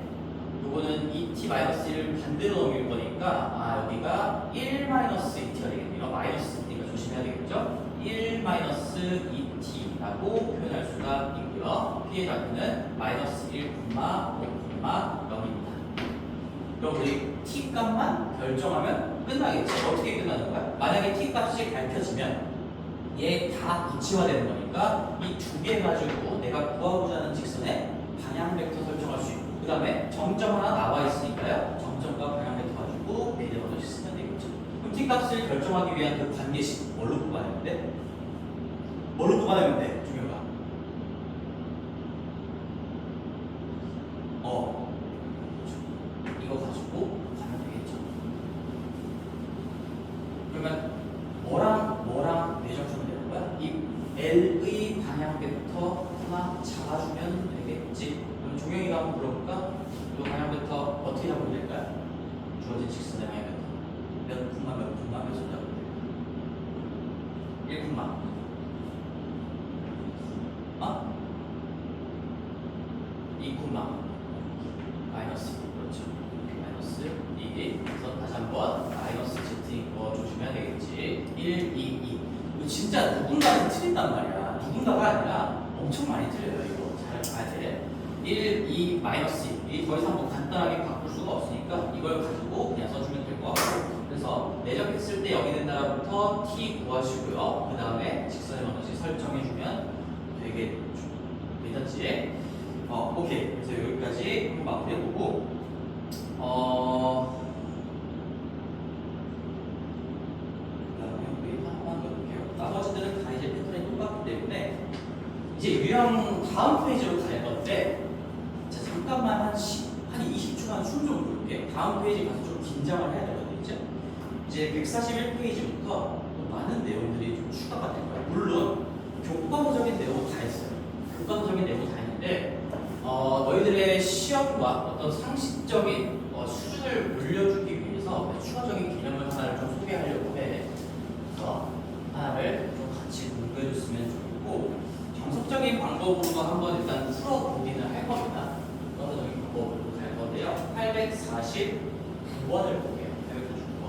요거는 2T 마이너스 1을 반대로 넘길 거니까 여기가 1 마이너스 2T가 되겠네요. 마이너스니까 조심해야 되겠죠? 1 마이너스 2T라고 표현할 수가 있고요. P의 좌표는 마이너스 1, 5, 0입니다. 그럼 우리 T 값만 결정하면 끝나겠죠? 어떻게 끝나는 거야? 만약에 T 값이 밝혀지면 얘 다 구체화되는 거니까 이 두 개 가지고 내가 구하고자 하는 직선의 방향 벡터 설정할 수 있고 그 다음에 정점 하나 나와 있으니까요. 정점과 방향 벡터 가지고 미래 버릇이 쓰면 되겠죠. 그럼 T 값을 결정하기 위한 그 관계식 뭘로 뽑아내면 돼? 뭘로 뽑아내면 돼? 중요가. 이거 가지고 가면 되겠죠. 그러면 뭐랑 매점수면 되는 거야? 이 L의 방향 벡터 하나 잡아주면 되겠지. 그럼 종영이가 한번 물어볼까? 이 방향 벡터 어떻게 잡으면 될까요? 주어진 직선의 방향 벡터 몇 콤마 몇 손 잡으면 될까요? 1 콤마 2 콤마 마이너스 그렇죠. 마이너스 2 그래서 다시 한번 마이너스 Z인 거 조심해야 되겠지. 1, 2, 2 이거 진짜 누군가는 틀린단 말이야. 누군가가 아니라 엄청 많이 틀려요. 이거 잘 봐야 돼. 1, 2, 마이너스 2 더 이상 뭐 간단하게 바꿀 수가 없으니까 이걸 가지고 그냥 써주면 될 것 같고 그래서 내적했을 때 여기 된 나라부터 T 구하시고요. 그 다음에 직선의 방정식 설정해주면 되겠죠. 괜찮지? 오케이. 그래서 여기까지 한번 마무리해보고 그다음에 우리 한번 더 볼게요. 나머지들은 다 이제 패턴이 똑같기 때문에 이제 유형 다음 페이지로 갈 건데 자 잠깐만 한 20초만 숨 좀 볼게. 다음 페이지 가서 좀 긴장을 해야 되거든요. 이제 141페이지부터 또 많은 내용들이 좀 추가가 될 거예요. 물론 교과서적인 내용 다 있어요. 교과서적인 내용 다 있는데 너희들의 시험과 어떤 상식적인 수준을 올려주기 위해서 추가적인 개념을 하나를 좀 소개하려고 해. 그래서 하나를 좀 같이 공부해줬으면 좋겠고 정석적인 방법으로 한번 일단 풀어보기는 할 겁니다. 정석적인 방법으로 갈 건데요. 849번을 볼게요. 849번.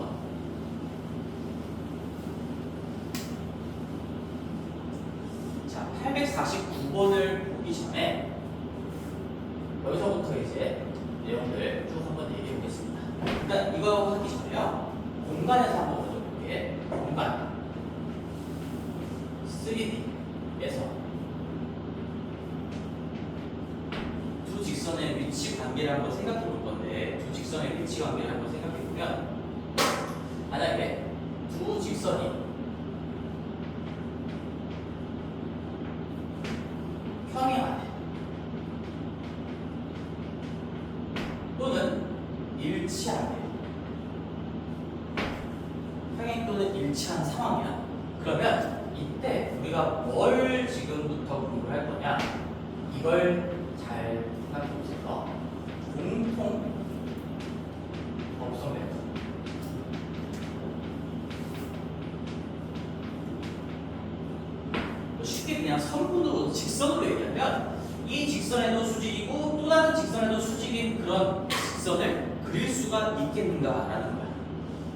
자, 849번을 보기 전에 여기서부터 이제 내용들 쭉 한번 얘기해 보겠습니다. 일단 이거 하기 전에요. 공간에서 한번 먼저 볼게. 공간 3D에서 두 직선의 위치 관계를 한번 생각해 볼 건데 두 직선의 위치 관계를 한번 생각해 보면 만약에 두 직선이 평행하네 또는 일치하네. 평행 또는 일치한 상황이야. 그러면 이때 우리가 뭘 지금부터 공부를 할 거냐? 이걸 잘 생각해 보세요. 공통 법성 벡터. 쉽게 그냥 선분으로 직선으로 얘기하면 이 직선에도 수직이고 그런 직선을 그릴 수가 있겠는가라는 거야.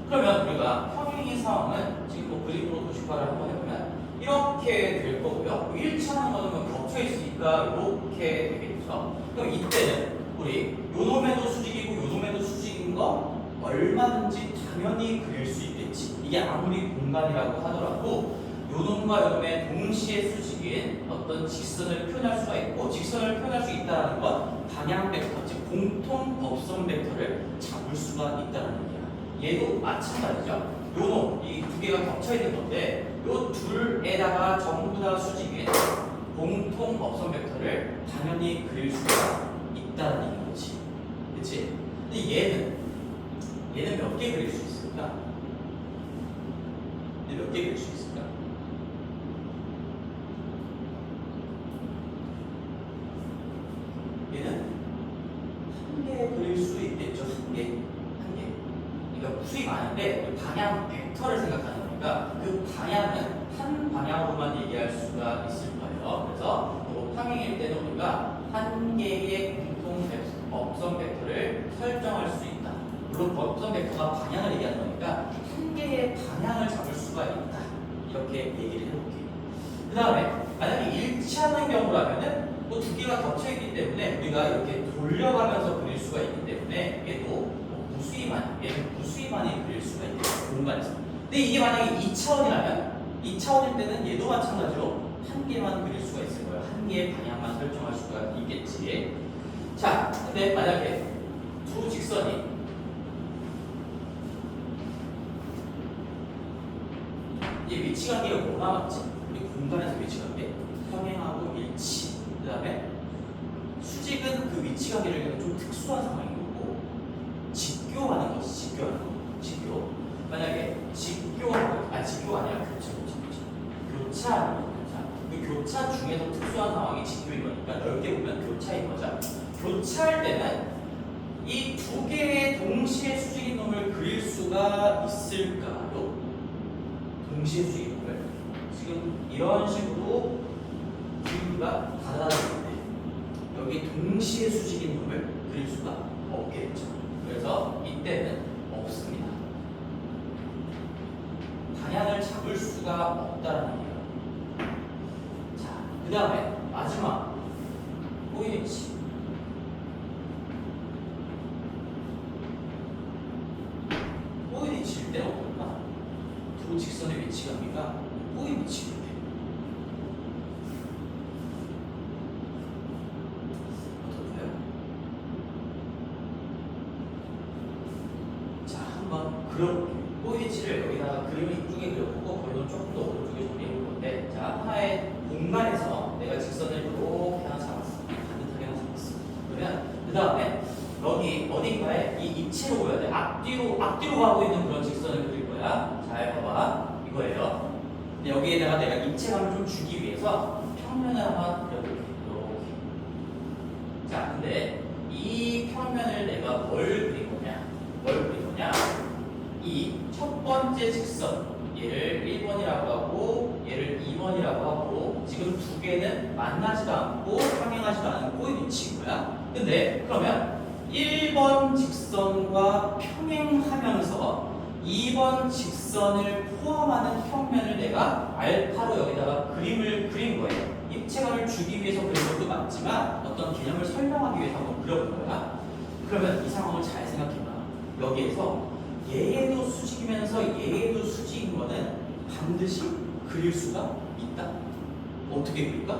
그러면 우리가 평행이 상황은 지금 뭐 그림으로 도식화를 한번 해보면 이렇게 될 거고요. 1차는 거는 겹쳐 있으니까 이렇게 되겠죠. 그럼 이때는 우리 요 놈에도 수직이고 요 놈에도 수직인 거 얼마든지 당연히 그릴 수 있겠지. 이게 아무리 공간이라고 하더라도 요 놈과 요 놈의 동시에 수직인 어떤 직선을 표현할 수가 있고, 직선을 표현할 수 있다는 건 방향 벡터, 즉 공통 법선 벡터를 잡을 수가 있다는 얘기야. 얘도 마찬가지죠. 요 놈, 이 두 개가 겹쳐 있는 건데 요 둘에다가 전부 다 수직인 공통 법선 벡터를 당연히 그릴 수가 있다는 얘기인 거지. 그치? 근데 얘는 몇 개 그릴 수 있을까? 얘는 몇 개 그릴 수 있을까? 얘는 한 개 그릴 수 있겠죠. 한 개. 그러니까 수이 많은데 방향 벡터를 생각하는 거니까 그 방향은 한 방향으로만 얘기할 수가 있을 거예요. 그래서 평행일 때는 우리가 한 개의 공통 법선 벡터를 설정할 수 있다. 물론 법선 벡터가 방향을 얘기하는 거니까 한 개의 방향을 잡을 수가 있다. 이렇게 얘기를 해볼게요. 그 다음에 만약에 일치 않는 경우라면은 뭐 두 개가 겹쳐 있기 때문에 우리가 이렇게 돌려가면서 그릴 수가 있기 때문에 얘도 얘는 무수히만이 그릴 수가 있는 공간에서. 근데 이게 만약에 2차원이라면 2차원일 때는 얘도 마찬가지로 한 개만 그릴 수가 있을 거예요. 한 개의 방향만 설정할 수가 있겠지. 자, 근데 만약에 두 직선이 이 위치관계가 뭐 남았지? 우리 공간에서 위치관계 평행하고 일치. 그 다음에 수직은 그 위치관계를 좀 특수한 상황인 거고 직교하는 거지. 직교하는 거. 직교. 만약에 직교 아니라 교차하는 거. 그 교차 중에서 특수한 상황이 직교인 거니까 넓게 보면 교차인 거죠. 교차할 때는 이 두 개의 동시에 수직인 놈을 그릴 수가 있을까요? 동시에 수직인 놈을 지금 이런 식으로 그림과 가다듬는데 여기 동시에 수직인 놈을 그릴 수가 없겠죠. 그래서 이때는 없습니다. 방향을 잡을 수가 없다는 얘기예요. 자, 그 다음에 마지막 꼬이리치. 꼬이리치일 때는 어떨까? 두 직선의 위치관계가 꼬이리치일 때 어떨까요? 자, 한번 그려볼게요. 꼬이리치를 여기다가 그림을 이쪽에 그려보고 결론 조금 더 오른쪽에 정리해볼 건데, 자, 하나의 공간에서 내가 직선을 이렇게 하나 잡았어. 반듯하게 하나 잡았어. 그러면 그 다음에 여기 어딘가에 이 입체로 보여야 돼. 앞뒤로 가고 있는 그런 직선을 그릴 거야. 잘 봐봐. 이거예요. 근데 여기에다가 내가 입체감을 좀 주기 위해서 평면을 한번 그려볼게. 이렇게. 자, 근데 이 평면을 내가 뭘 그린 거냐? 이 첫 번째 직선, 얘를 1번이라고 하고 얘를 2번이라고 하고 지금 두 개는 만나지도 않고 평행하지도 않은 꼬인 위치인 거야. 근데 그러면 1번 직선과 평행하면서 2번 직선을 포함하는 평면을 내가 알파로 여기다가 그림을 그린 거예요. 입체감을 주기 위해서 그린 것도 맞지만 어떤 개념을 설명하기 위해서 한번 그려본 거야. 그러면 이 상황을 잘 생각해봐. 여기에서 얘도 수직이면서 얘도 수직인 거는 반드시 그릴 수가 있다. 어떻게 그릴까?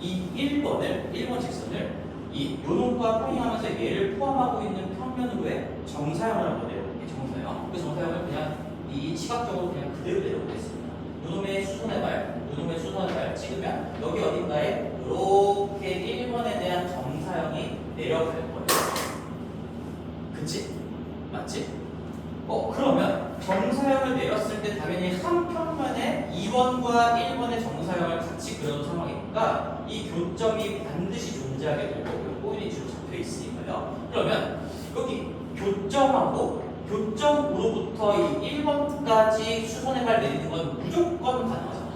이 1번 직선을 이 요놈과 평행하면서 얘를 포함하고 있는 평면으로의 정사형을 한번 내려볼게요. 정사형. 그 정사형을 그냥 이 시각적으로 그냥 그대로 내려보겠습니다. 요놈의 수선의 발 찍으면 여기 어딘가에 이렇게 1번에 대한 정사형이 내려갈 거예요. 그치? 맞지? 그러면 정사형을 내렸을 때 당연히 한 평면에 2번과 1번의 정사형을 같이 그려놓은 상황이니까 이 교점이 반드시 존재하게 될 거고요. 꼬이리치로 잡혀 있으니까요. 그러면 여기 교점으로부터 이 1번까지 수선의 발 내리는 건 무조건 가능하잖아.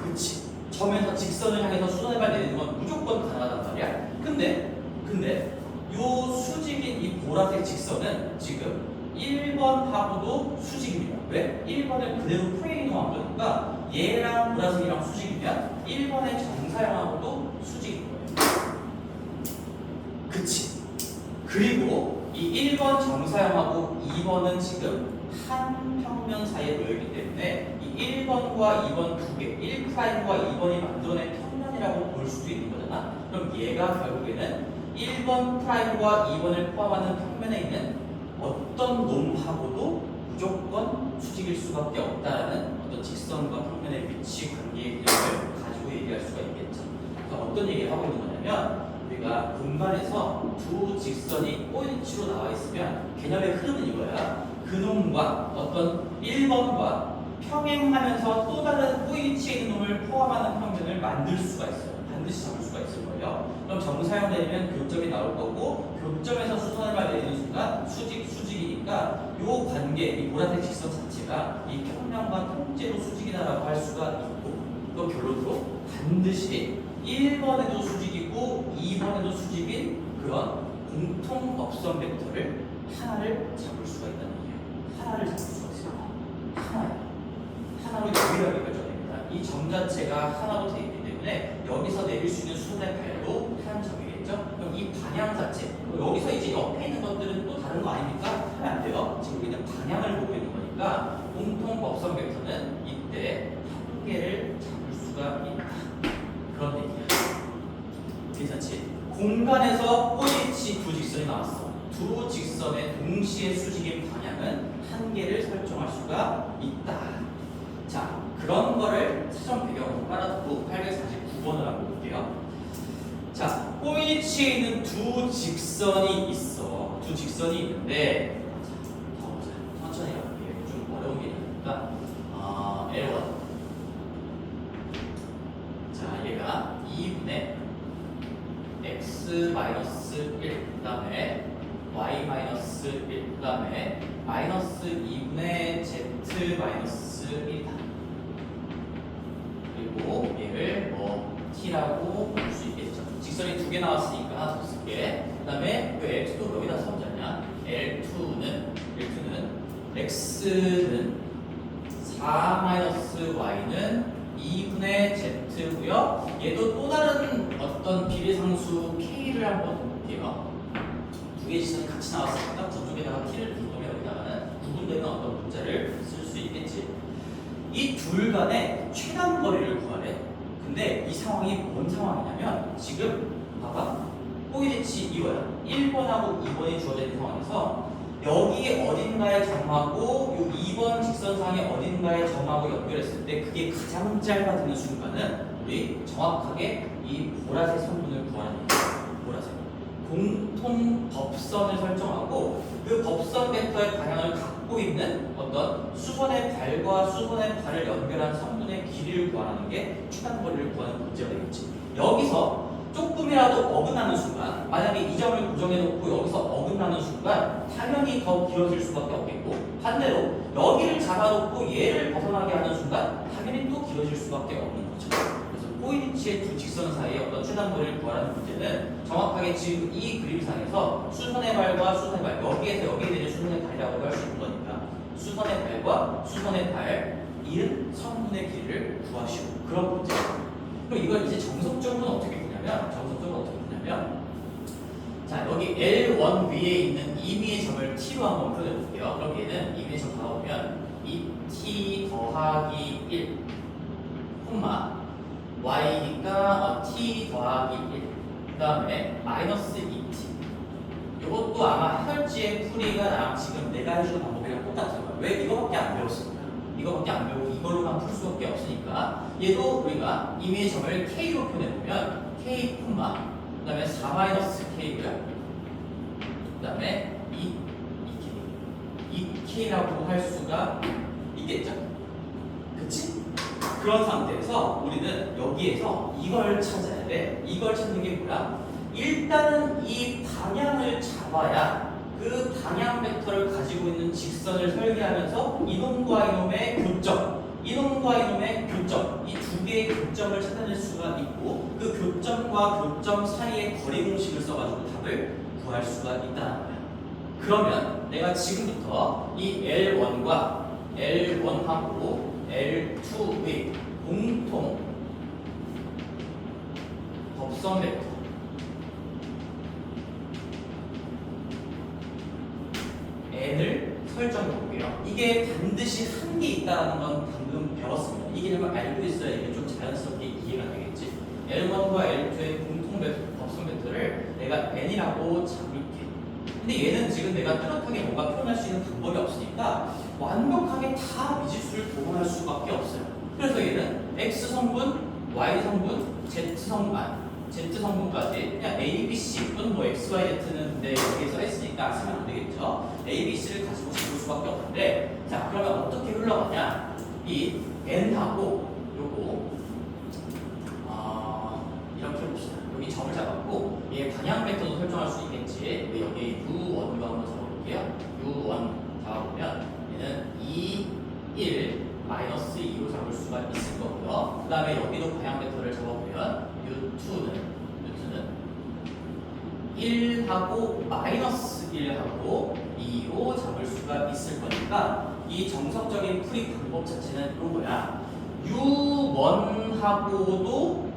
그치? 점에서 직선을 향해서 수선의 발 내리는 건 무조건 가능하단 말이야. 근데 요 수직입니다. 왜? 1번을 그대로 프레임한 거니까 얘랑 보라색이랑 수직이면 1번의 정사형하고도 수직인 거예요. 그치? 그리고 이 1번 정사형하고 2번은 지금 한 평면 사이에 놓여있기 때문에 이 1번과 2번 두 개, 1'과 2번이 만들어낸 평면이라고 볼 수도 있는 거잖아. 그럼 얘가 결국에는 1번 프라임과 2번을 포함하는 평면에 있는 어떤 놈하고도 무조건 수직일 수밖에 없다는 어떤 직선과 평면의 위치 관계의 개념을 가지고 얘기할 수가 있겠죠. 그래서 어떤 얘기를 하고 있는 거냐면 우리가 공간에서 두 직선이 꼬이치로 나와 있으면 개념의 흐름은 이거야. 그놈과 어떤 1번과 평행하면서 또 다른 꼬이치에 있는 놈을 포함하는 평면을 만들 수가 있어요. 반드시 잡을 수가 있을 거예요. 그럼 정사형 내리면 교점이 나올 거고 교점에서 수선을 내리는 순간 수직이니까 요 관계, 이 보라색 직선 자체가 이 평면과 통째로 수직이다라고 할 수가 있고 또 결론으로 반드시 1번에도 수직이고 2번에도 수직인 그런 공통 법선 벡터를 하나를 잡을 수가 있다는 얘기예요. 하나를 잡을 수가 있어요. 하나로 유일하게 결정됩니다. 이 점 자체가 하나로 되어 있기 때문에 여기서 내릴 수 있는 수선의 발도 한 점이겠죠. 그럼 이 방향 자체, 여기서 이제 옆에 있는 것들은 또 다른 거 아닙니까? 하면 안 돼요. 지금 우리는 방향을 보고 있는 거니까 공통 법선 벡터는 이때 한 개를 잡을 수가 있다. 그런 얘기야. 괜찮지? 공간에서 꼬리치 두 직선이 나왔어. 두 직선의 동시에 수직인 방향은 한 개를 설정할 수가 있다. 자, 그런 거를 사전 배경으로 깔아두고 849번을 한번 볼게요. 자, 꼬리치에 있는 두 직선이 있어. 두 직선이 있는데 더 보자. 천천히 갈게요. 좀 어려운 게 있으니까 L1. 자, 얘가 2분의 x-1 그 다음에 y-1 그 다음에 -2분의 z-1이다. 그리고 얘를 뭐 t라고 볼 수 있겠죠. 직선이 두 개 나왔으니까 하나 더 쓸게. 그 다음에 그 L2도 여기다 써보자냐. L2는 x는 4-y는 2분의 z고요. 얘도 또 다른 어떤 비례상수 k를 한번 볼게요. 두 개의 지선이 같이 나왔으니까 저쪽에다가 t를 둘 거면 여기다가는 구분되는 어떤 문자를 쓸 수 있겠지. 이 둘 간의 최단 거리를 구하래. 근데 이 상황이 뭔 상황이냐면 지금 봐봐. 꼬이대치 이거야. 1번하고 2번이 주어져 있는 상황에서 여기 어딘가에 점하고 요 2번 직선상의 어딘가에 점하고 연결했을 때 그게 가장 짧아지는 순간은 우리 정확하게 이 보라색 선분을 구하는 거예요. 보라색. 공통 법선을 설정하고 그 법선 벡터의 방향을 갖고 있는 어떤 수선의 발과 수선의 발을 연결한 선분의 길이를 구하는 게 최단 거리를 구하는 문제가 되겠지. 여기서 조금이라도 어긋나는 순간, 만약에 이 점을 고정해놓고 여기서 어긋나는 순간 당연히 더 길어질 수밖에 없겠고, 반대로 여기를 잡아놓고 얘를 벗어나게 하는 순간 당연히 또 길어질 수밖에 없는 거죠. 그래서 꼬이니치의 두 직선 사이의 어떤 최단 거리를 구하는 문제는 정확하게 지금 이 그림상에서 수선의 발과 수선의 발, 여기에서 여기에 내린 수선의 발이라고 할 수 있는 거니까 수선의 발과 수선의 발, 이은 선분의 길이를 구하시오. 그런 문제예요. 그럼 이걸 이제 정석적으로는 어떻게 푸냐면, 자, 여기 L1 위에 있는 2위의 점을 t로 한번 표현해볼게요. 그럼 얘는 2위의 점 받아보면 2t 더하기 1 콤마 y니까 t 더하기 1 그 다음에 마이너스 2t. 이것도 아마 해설지의 풀이가 나랑 지금 내가 해주는 방법이랑 똑같은 거야. 왜? 이거밖에 안 배웠으니까. 이거밖에 안 배우고 이걸로만 풀 수밖에 없으니까 얘도 우리가 2위의 점을 k로 표현해보면 k 콤마 그 다음에 4-k고요. 그 다음에 2k라고 할 수가 있겠죠. 그치? 그런 상태에서 우리는 여기에서 이걸 찾아야 돼. 이걸 찾는 게 뭐야? 일단은 이 방향을 잡아야 그 방향 벡터를 가지고 있는 직선을 설계하면서 이놈과 이놈의 교점, 이놈과 이놈의 교점, 이 두 개의 교점을 찾아낼 수가 있고 그 교점과 교점 사이의 거리 공식을 써가지고 답을 구할 수가 있다는 거야. 그러면 내가 지금부터 이 L1과 L1하고 L2의 공통 법선 벡터 n을 설정해 볼게요. 이게 반드시 한 개 있다는 건 방금 배웠습니다. 이 개념을 알고 있어야 이게 좀 자연스럽게 이해가 되겠지. L1과 L2의 공통 법선 벡터를 내가 n이라고 잡을게. 근데 얘는 지금 내가 뚜렷하게 뭔가 표현할 수 있는 방법이 없으니까 완벽하게 다 미지수를 동원할 수밖에 없어요. 그래서 얘는 x 성분, y 성분, z 성분까지 그냥 a, b, c 또는 뭐 x, y, z는 내 여기서 했으니까 쓰면 안 되겠죠. a, b, c를 가지고 잡을 수밖에 없는데, 자 그러면 어떻게 흘러가냐? 이 n하고 요거 이렇게 봅시다. 여기 점을 잡았고 얘 방향 벡터도 설정할 수 있겠지. 여기 u1과 한번 잡아볼게요. u1 잡아보면 얘는 2, 1, 마이너스 2로 잡을 수가 있을 거고요. 그 다음에 여기도 방향 벡터를 잡아보면 u2는 1하고 마이너스 1하고 2로 잡을 수가 있을 거니까 이 정석적인 풀이 방법 자체는 이런 거야. u1하고도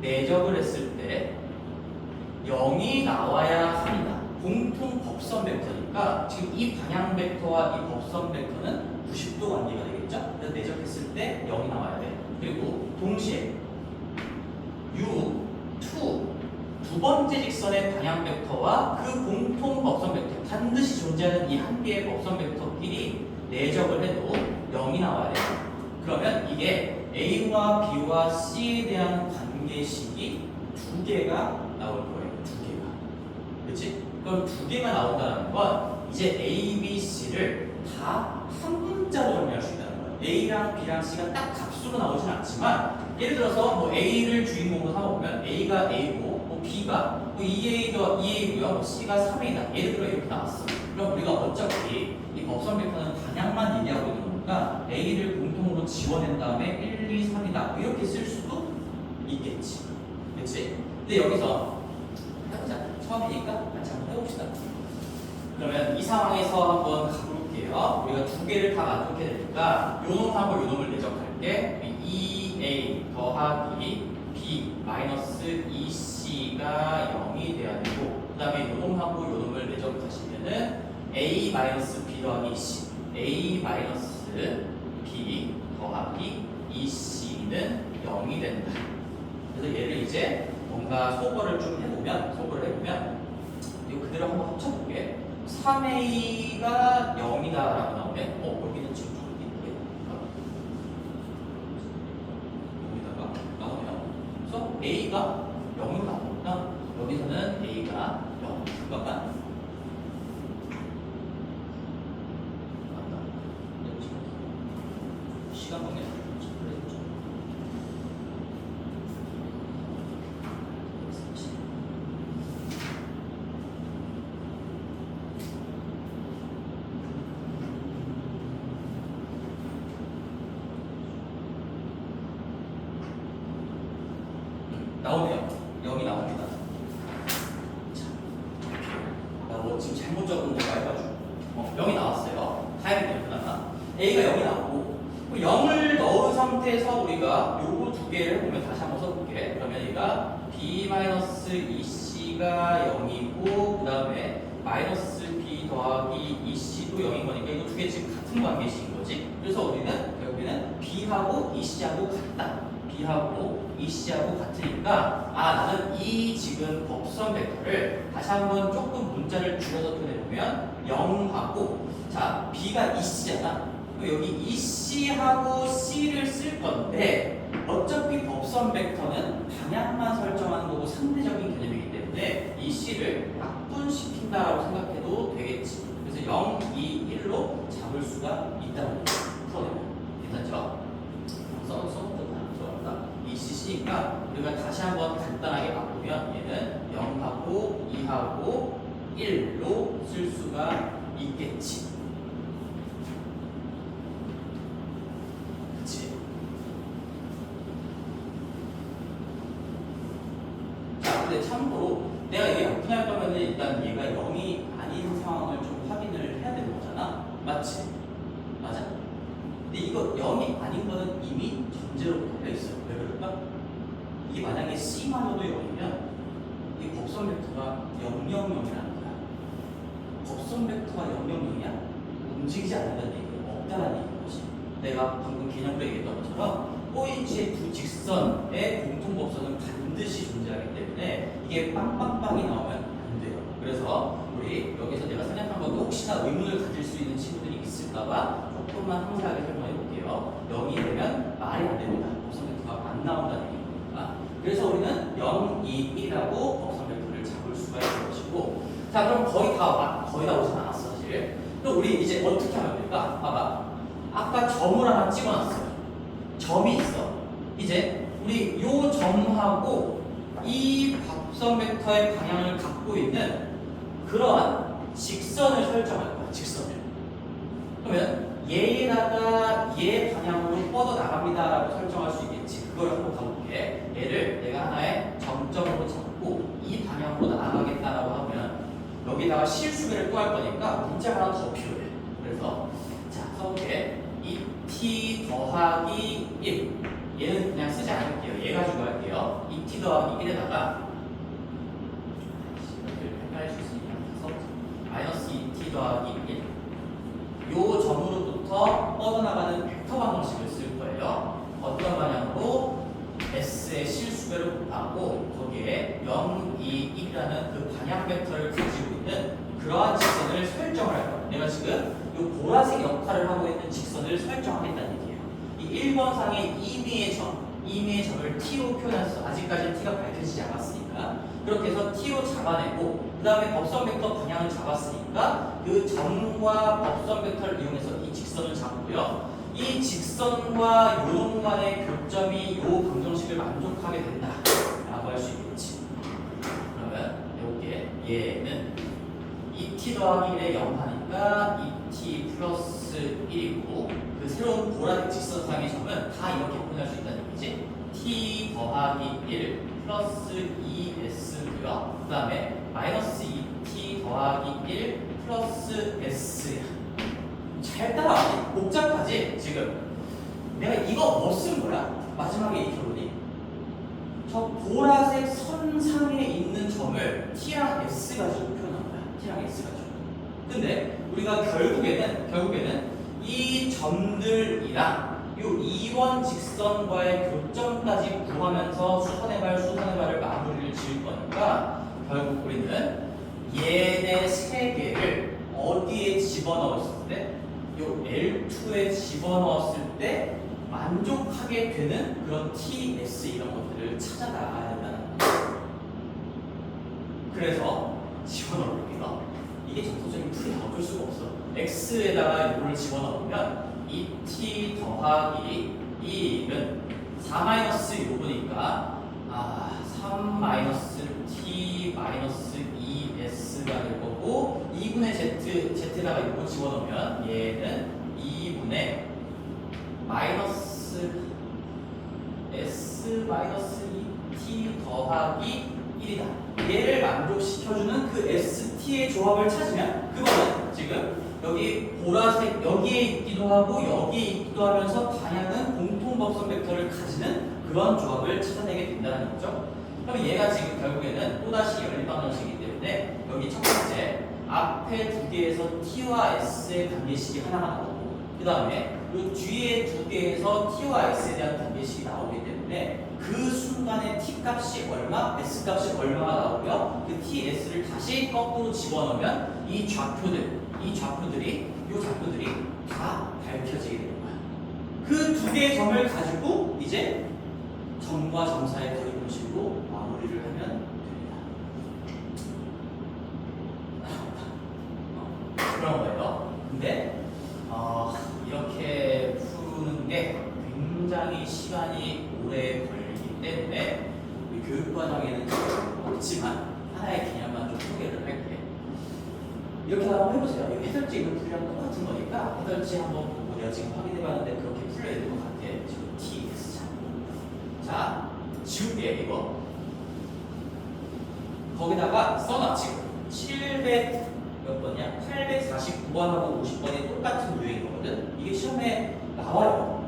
내적을 했을 때 0이 나와야 합니다. 공통 법선 벡터니까 지금 이 방향 벡터와 이 법선 벡터는 90도 관계가 되겠죠? 그래서 내적했을 때 0이 나와야 돼. 그리고 동시에 u2 두 번째 직선의 방향 벡터와 그 공통 법선 벡터 반드시 존재하는 이 한 개의 법선 벡터끼리 내적을 해도 0이 나와야 돼요. 그러면 이게 A와 B와 C에 대한 관계식이 두 개가 나올 거예요. 두 개가. 그렇지? 그럼 두 개가 나온다는 건 이제 A, B, C를 다 한 문자로 정리할 수 있다는 거예요. A랑 B랑 C가 딱 값으로 나오진 않지만 예를 들어서 뭐 A를 주인공으로 삼아보면 A가 A고 뭐 B가 뭐 2A가 2A고요. 뭐 C가 3A다. 예를 들어 이렇게 나왔어. 그럼 우리가 어차피 이 법선 벡터는 방향만 얘기하고 있는 거니까 A를 공통으로 지워낸 다음에 1, 2, 3이다. 이렇게 쓸 수도 있겠지. 그치? 근데 여기서 해보자. 처음이니까 같이 한번 해봅시다. 그러면 이 상황에서 한번 가볼게요. 우리가 두 개를 다 만족해 되니까 요 놈하고 요 놈을 내적할게. 2A 더하기 B 마이너스 2C가 0이 돼야 되고, 그 다음에 요 놈하고 요 놈을 내적하시면은 A 마이너스 B 더하기 C, A 마이너스 B 더하기 2C는 0이 된다. 그래서 얘를 이제 뭔가 소거를 해보면 이거 그대로 한번 합쳐볼게. 3A가 0이다라고 나오면 여기는 지금 좀 있는데 여기다가 나오면 그래서 A가 0으로 나오니까 여기서는 A가 0. 잠깐만. 시간 보내. 나오네요. 0이 나옵니다. 자, 나 지금 잘못 적은 거가 해가지고 0이 나왔어요. 타임이 되구나. A가 0이 나오고 0을 넣은 상태에서 우리가 요거 두 개를 해보면 다시 한번 써볼게. 그러면 얘가 B-2C가 0이고 그 다음에 마이너스 B 더하기 2C도 0인 거니까 이거 두 개 지금 같은 관계식인 거지. 그래서 우리는 결국에는 B하고 2C하고 같다. B하고 2C하고 같으니까 나는 이 지금 법선 벡터를 다시 한번 조금 문자를 줄여서 표현해보면 0하고 자 B가 2C잖아. 여기 2C하고 C를 쓸 건데 어차피 법선 벡터는 방향만 설정하는 거고 상대적인 개념이기 때문에 이 C를 약분시킨다라고 생각해도 되겠지. 그래서 0, 2, 1로 잡을 수가 있다는 거죠. 풀어내면 괜찮죠? 써볼까? 2cc니까 우리가 다시 한번 간단하게 바꾸면 얘는 0하고 2하고 1로 쓸 수가 있겠지. 그치? 자, 근데 참고로 내가 이게 약분할 거면 일단 얘가 0이 아닌 상황을 좀 확인을 해야 되는 거잖아. 맞지? 맞아? 근데 이거 0이 아닌 거는 이미 전제로 달려있어요. 왜 그럴까? 이게 만약에 C만으로도 0이면 이 법선 벡터가 000이라는 거야. 법선 벡터가 000이야? 움직이지 않는다는 얘기가 없다는 얘기인 거지. 내가 방금 개념으로 얘기했던 것처럼 OH의 두 직선의 공통법선은 반드시 존재하기 때문에 이게 빵빵빵이 나오면 안 돼요. 그래서 우리 여기서 내가 생각한 것도 혹시나 의문을 가질 수 있는 친구들이 있을까봐 조금만 상세하게 설명해 볼게요. 0이 되면 말이 안 됩니다. 법선 벡터가 안 나온다는 얘기입니다. 그래서 우리는 0, 2, 1이라고 법선 벡터를 잡을 수가 있는 것이고, 자 그럼 거의 다 오진 않았어 사실. 그럼 우리 이제 어떻게 하면 될까? 봐봐. 아까 점을 하나 찍어놨어요. 점이 있어. 이제 우리 요 점하고 이 법선 벡터의 방향을 갖고 있는 그러한 직선을 설정할 거야. 직선을. 그러면 얘에다가 얘 방향으로 뻗어 나갑니다라고 설정할 수 있겠지. 그걸 한번 가볼게. 얘를 내가 하나의 점점으로 잡고 이 방향으로 나가겠다라고 하면 여기다가 실수배를 또 할 거니까 문자가 하나 더 필요해. 그래서 자 써볼게. 2t 더하기 1. 얘는 그냥 쓰지 않을게요. 얘 가지고 할게요. 2t 더하기 1에다가 헷갈릴 수 있으니까 써보자. 마이너스 2t 더하기 1. 요 점으로부터 뻗어나가는 벡터 방정식을 쓸 거예요. 어떤 방향으로 s의 실수배를 곱하고 거기에 0, 2, 1이라는 그 방향 벡터를 가지고 있는 그러한 직선을 설정을 할 거예요. 내가 지금 이 보라색 역할을 하고 있는 직선을 설정하겠다는 얘기예요. 이 1번상의 임의의 점을 t로 표현했어. 아직까지 t가 밝혀지지 않았으니까. 그렇게 해서 t로 잡아내고 그 다음에 법선 벡터 방향을 잡았으니까 그 점과 법선 벡터를 이용해서 이 직선을 잡고요. 이 직선과 요동 간의 교점이 요 방정식을 만족하게 된다 라고 할 수 있겠지. 그러면 해볼게. 얘는 2t 더하기 1에 0 하니까 2t 플러스 1이고 그 새로운 보라색 직선상의 점은 다 이렇게 표현할 수 있다는 얘기지. t 더하기 1 플러스 2s고요. 그 다음에 마이너스 2t 더하기 1 플러스 s야. 잘 따라. 복잡하지? 지금 내가 이거 뭐 쓴 거야? 마지막에 이 결론이 저 보라색 선상에 있는 점을 t랑 s 가지고 표현한 거야. t랑 s 가지고. 근데 우리가 결국에는 이 점들이랑 이 2번 직선과의 교점까지 구하면서 수선의 발을 마무리를 지을 거니까 결국 우리는 얘네 세 개를 어디에 집어넣었을 때? 이 L2에 집어넣었을 때 만족하게 되는 그런 T, S 이런 것들을 찾아 나가야 된다는 거예요. 그래서 집어넣을게요. 이게 정서적인 풀이야. 어쩔 수가 없어. X에다가 이거를 집어넣으면 2T 더하기 1은 4 요거니까 3 T 2S가 될 거고 2분의 Z에다가 이거 집어넣으면 얘는 2분의 마이너스 S 2T 더하기 1이다. 얘를 만족시켜주는 그 ST의 조합을 찾으면 그거는 지금 여기 보라색 여기에 있기도 하고 여기에 있기도 하면서 방향은 공통법선 벡터를 가지는 그런 조합을 찾아내게 된다는 거죠. 그럼 얘가 지금 결국에는 또다시 연립방정식이기 때문에 여기 첫 번째 앞에 두 개에서 t와 s의 관계식이 하나가 나오고 그 다음에 이 뒤에 두 개에서 t와 s에 대한 관계식이 나오기 때문에 그 순간에 t 값이 얼마, s 값이 얼마가 나오고요. 그 t, s를 다시 거꾸로 집어넣으면 이 좌표들이 다 밝혀지게 되는 거야. 그 두 개의 점을 가지고 이제 점과 점 사이의 거리 공식으로 마무리를 하면 됩니다. 그런 거예요. 근데 이렇게 푸는 게 굉장히 시간이 오래 걸리기 때문에 우리 교육과정에는 없지만 하나의 개념만 좀 소개를 할게. 이렇게 한번 해보세요. 이 해설지 이거 풀이랑 똑같은 거니까 해설지 한번 보고 내가 지금 확인해봤는데 그렇게 풀려야 될 것 같아. 지금 T, S 자, 지울게 이거. 거기다가 써놔 지금 700 몇 번이야? 849번하고 50번이 똑같은 유형인 거거든. 이게 시험에 나와요.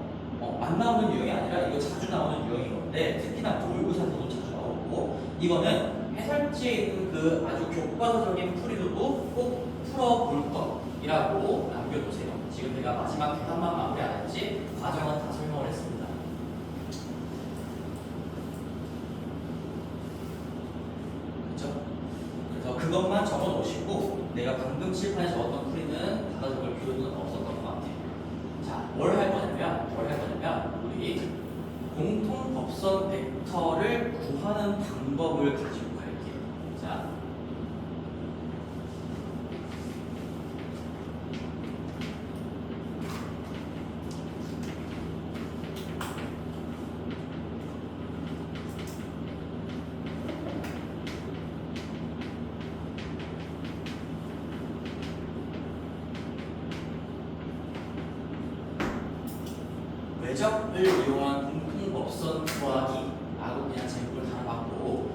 안 나오는 유형이 아니라 이거 자주 나오는 유형인 건데 특히나 모의고사에서도 자주 나오고 이거는 해설지에 있는 그 아주 교과서적인 풀이로도 꼭 풀어볼 것이라고 남겨두세요. 지금 제가 마지막 계산만 마무리 안 했지 과정은 다 설명을 했습니다. 그렇죠? 그래서 그것만 적어 놓으시고 내가 방금 칠판에 적었던 풀이는 받아 적을 필요는 없었던 것 같아요. 자, 뭘 할 거냐면 우리 공통 법선 벡터를 구하는 방법을 가지고 갈게요. 자, 외적을 이용한 공통법선 구하기라고 그냥 제목을 달아봤고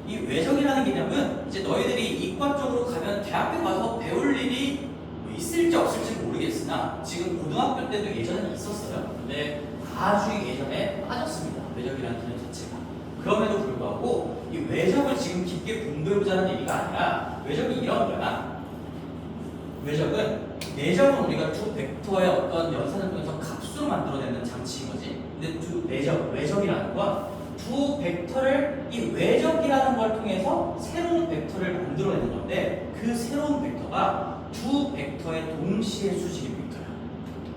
이 외적이라는 개념은 이제 너희들이 이과 쪽으로 가면 대학교 가서 배울 일이 뭐 있을지 없을지 모르겠으나 지금 고등학교 때도 예전에는 있었어요. 근데 아주 예전에 빠졌습니다. 외적이라는 개념 자체가. 그럼에도 불구하고 이 외적을 지금 깊게 공부해보자는 얘기가 아니라 외적이 이런 거야. 외적은 내적은 우리가 두 벡터의 어떤 연산을 통해서 값으로 만들어내는 장치인 거지. 근데 두 외적이라는 건 두 벡터를 이 외적이라는 걸 통해서 새로운 벡터를 만들어내는 건데 그 새로운 벡터가 두 벡터의 동시에 수직인 벡터야.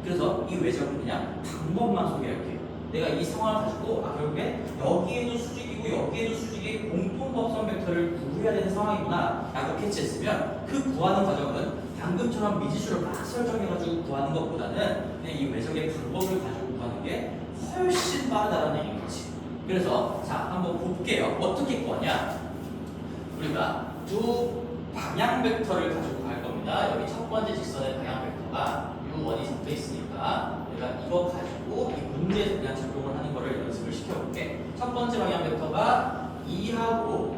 그래서 이 외적은 그냥 방법만 소개할게요. 내가 이 상황을 가지고 결국에 여기에도 수직이고 여기에도 수직이 공통법선 벡터를 구해야 되는 상황이구나 라고 캐치했으면 그 구하는 과정은 방금처럼 미지수를 막 설정해가지고 구하는 것보다는 그냥 이 외적의 방법을 가지고 구하는 게 훨씬 빠르다는 얘기인 거지. 그래서 자 한번 볼게요. 어떻게 구하냐? 우리가 두 방향 벡터를 가지고 갈 겁니다. 여기 첫 번째 직선의 방향 벡터가 U1이 적혀 있으니까 내가 이거 가지고 이 문제에서 그냥 적용을 하는 거를 연습을 시켜볼게. 첫 번째 방향 벡터가 2하고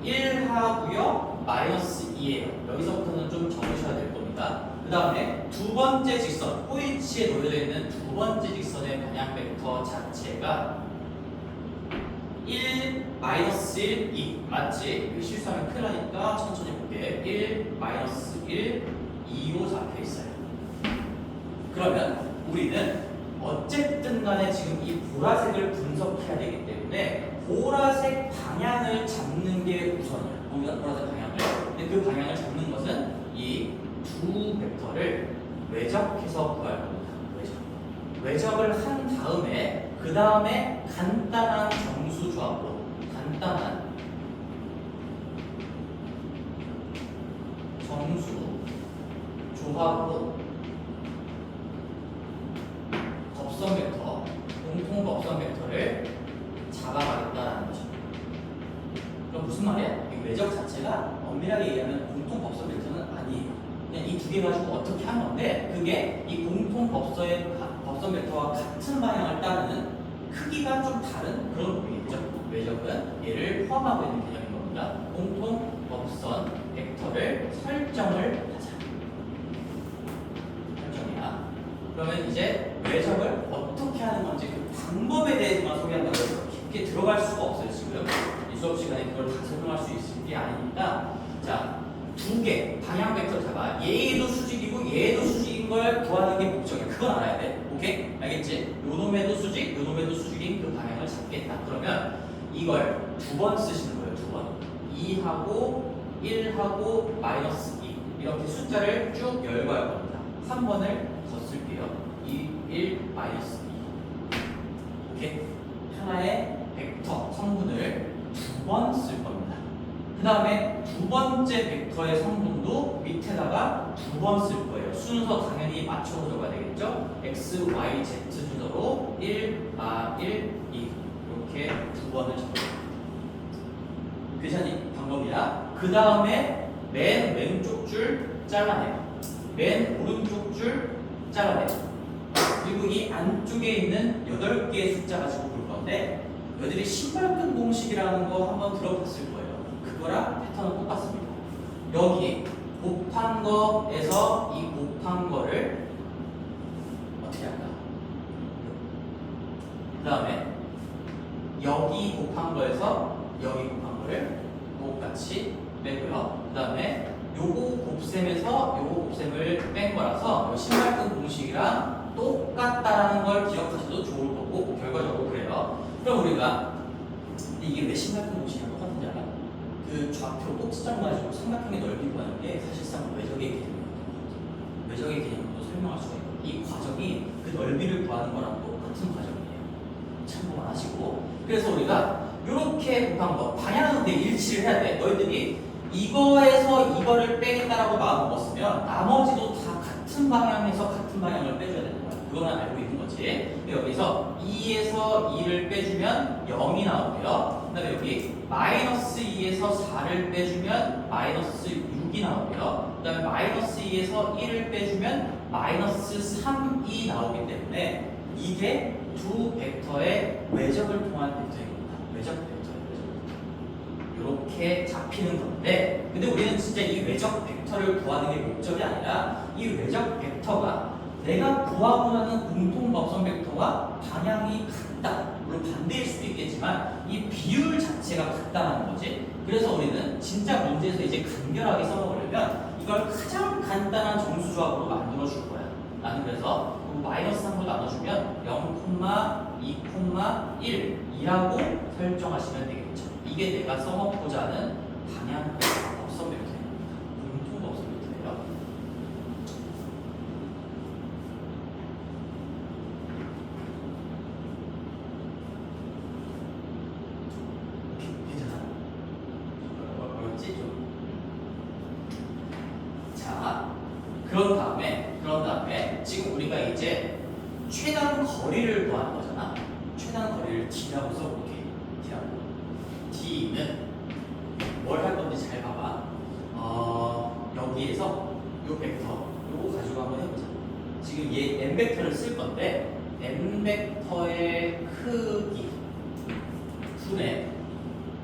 1하고요 마이너스 2예요. 여기서부터는 좀 적으셔야 될 겁니다. 그 다음에 두 번째 직선, 호위치에 놓여져 있는 두 번째 직선의 방향 벡터 자체가 1, 마이너스 1, 2 맞지? 이거 실수하면 큰일 나니까 천천히 볼게. 1, 마이너스 1, 2로 잡혀 있어요. 그러면 우리는 어쨌든 간에 지금 이 보라색을 분석해야 되기 때문에 보라색 방향을 잡는 게 우선이야. 보라색 방향을. 근데 그 방향을 잡는 것은 이 두 벡터를 외적해서 구할 겁니다. 외적을 한 다음에 그 다음에 간단한 정수 조합으로 간단한 정수 조합으로 법선 벡터, 공통 법선 벡터를 잡아가겠다는 거죠. 그럼 무슨 말이야? 이 외적 자체가 엄밀하게 얘기하면 공통 법선 벡터는 아니에요. 그냥 이 두 개 가지고 어떻게 한 건데 그게 이 공통 법선 벡터와 같은 방향을 따르는 크기가 좀 다른 그런 의미죠. 외적은 얘를 포함하고 있는 개념인 겁니다. 공통 법선 벡터를 설정을 하자. 설정이야. 그러면 이제 외적을 어떻게 하는 건지 그 방법에 대해서만 소개한다고 해서 깊게 들어갈 수가 없어요. 지금 이 수업 시간에 그걸 다 설명할 수 있을 게 아니니까 자. 두 개 방향 벡터 잡아. 얘도 수직이고 얘도 수직인 걸 구하는 게 목적이야. 그건 알아야 돼. 오케이? 알겠지? 요 놈에도 수직, 요 놈에도 수직인 그 방향을 잡겠다. 그러면 이걸 두 번 쓰시는 거예요. 두 번. 2하고 1하고 마이너스 2 이렇게 숫자를 쭉 열거할 겁니다. 3번을 더 쓸게요. 2, 1, 마이너스 2 오케이? 하나의 벡터 성분을 두 번 쓸 겁니다. 그 다음에 두 번째 벡터의 성분도 밑에다가 두 번 쓸 거예요. 순서 당연히 맞춰서 적어야 되겠죠? X, Y, Z 순서로 1, 1, 2 이렇게 두 번을 적어요. 괜찮니? 방법이야. 그 다음에 맨 왼쪽 줄 잘라내요. 맨 오른쪽 줄 잘라내요. 그리고 이 안쪽에 있는 8개의 숫자 가지고 볼 건데 너희들이 신발끈 공식이라는 거 한번 들어봤을 거예요. 그거랑 패턴은 똑같습니다. 여기 곱하기 이거에서 이 곱한 거를 어떻게 할까? 그 다음에 여기 곱한 거에서 여기 곱한 거를 똑같이 빼고요. 그 다음에 요거 곱셈에서 요거 곱셈을 뺀 거라서 요 신발끈 공식이랑 똑같다라는 걸 기억하셔도 좋을 거고 결과적으로 그래요. 그럼 우리가 이게 왜 신발끈 공식이랑 똑같은지 알아? 그 좌표 꼭지점 가지고 삼각형의 넓이 구하는 게 사실상 외적의 개념이거든요. 외적의 개념으로 설명할 수가 있고 이 과정이 그 넓이를 구하는 거랑 똑같은 과정이에요. 참고만 하시고 그래서 우리가 이렇게 곱한 거 방향은 근데 일치를 해야 돼. 너희들이 이거에서 이거를 빼겠다라고 마음 먹었으면 나머지도 다 같은 방향에서 같은 방향을 빼줘야 되는 거야. 그거는 알고 있는 거지. 근데 여기서 2에서 2를 빼주면 0이 나오고요. 그 다음에 여기 마이너스 2에서 4를 빼주면 마이너스 6이 나오고요. 그 다음에 마이너스 2에서 1을 빼주면 마이너스 3이 나오기 때문에 이게 두 벡터의 외적을 통한 벡터입니다. 외적 벡터예요. 이렇게 잡히는 건데, 근데 우리는 진짜 이 외적 벡터를 구하는 게 목적이 아니라 이 외적 벡터가 내가 구하고 나는 공통 법선 벡터와 방향이 같다. 물론 반대일 수도 있겠지만 이 비율 자체가 같다는 거지. 그래서 우리는 진짜 문제에서 이제 간결하게 써먹으려면 이걸 가장 간단한 정수 조합으로 만들어 줄 거야. 나는 그래서 마이너스 3으로 나눠주면 0,2,1이라고 설정하시면 되겠죠. 이게 내가 써먹고자 하는 방향 법선 벡터입니다. 공통 법선 벡터예요. 괜찮아? 어렵지? 좀. 자, 그런 다음에 지금 우리가 이제 최단 거리를 구하는 거잖아. 최단 거리를 D라고 써볼게. D라고. D는 뭘 할 건지 잘 봐봐. 여기에서 요 벡터 요거 가지고 한번 해보자. 지금 얘 n 벡터를 쓸 건데 n 벡터의 크기 분의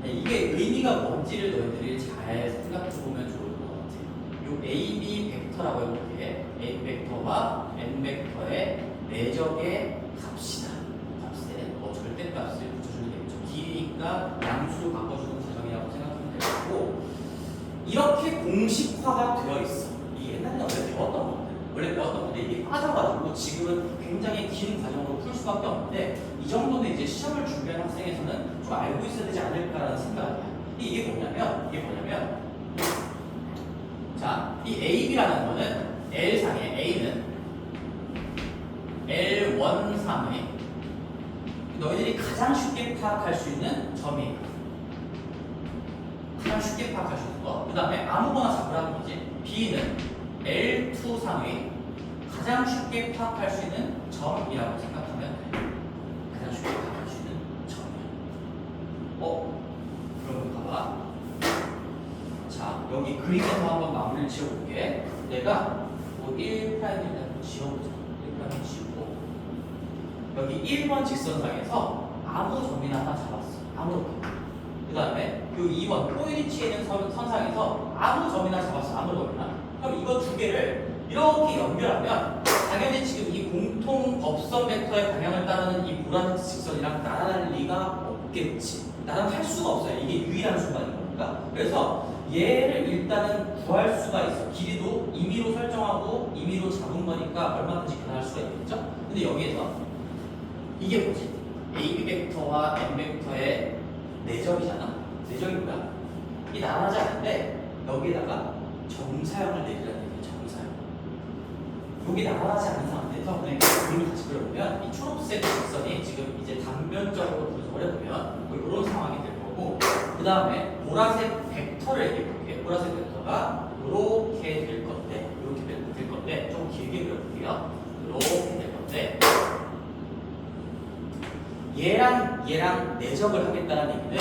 이게 의미가 뭔지를 너희들이 잘 생각해 보면 좋을 것 같아. 요 a, b 벡터라고 해볼게. a 벡터와 n 벡터의 내적의 값이다. 값에 절대값을 붙여주면 되겠죠. 길이니까 양수로 바꿔주는 과정이라고 생각하면 되고 이렇게 공식화가 되어 있어. 이게 옛날에 원래 배웠던 건데 이게 빠져가지고 지금은 굉장히 긴 과정으로 풀 수밖에 없는데 이 정도는 이제 시험을 준비하는 학생에서는 좀 알고 있어야 되지 않을까라는 생각이야. 이게 뭐냐면 자, 이 AB라는 거는 L상의 A는 L13의 너희들이 가장 쉽게 파악할 수 있는 점이에요. 가장 쉽게 파악할 수 있는 거. 그 다음에 아무거나 잡으라는 거지. B는 L23의 가장 쉽게 파악할 수 있는 점이라고 생각하면 돼. 가장 쉽게 파악할 수 있는 점이야. 그럼 봐봐. 자, 여기 그림에서 한번 마무리를 지어볼게. 내가 뭐 1'을 지워보자. 1'을 지우고 여기 1번 직선상에서 아무 점이나 하나 잡았어. 아무렇게나. 그 다음에 요 2번 포인트에 있는 선상에서 아무 점이나 잡았어. 아무 점이나. 그럼 이거 두 개를 이렇게 연결하면 당연히 지금 이 공통 법선 벡터의 방향을 따르는 이 보라색 직선이랑 나란할 리가 없겠지. 나란할 수가 없어요. 이게 유일한 순간인 거니까. 그래서 얘를 일단은 구할 수가 있어. 길이도 임의로 설정하고 임의로 잡은 거니까 얼마든지 변할 수가 있겠죠. 근데 여기에서 이게 뭐지? AB 벡터와 N 벡터의 내적이잖아. 내적이 뭐야? 이 나란하지 않은데 여기에다가 정사형을 내리라는 얘기예요. 정사형. 여기 나란하지 않은 상태에서 그냥 그림을 같이 그려보면 이 초록색 직선이 지금 이제 단면적으로 분석을 해보면 뭐 이런 상황이 될 거고 그 다음에 보라색 벡터를 얘기해볼게요. 보라색 벡터가 이렇게 될 건데 좀 길게 그려볼게요. 이렇게 될 건데 얘랑 내적을 하겠다는 얘기는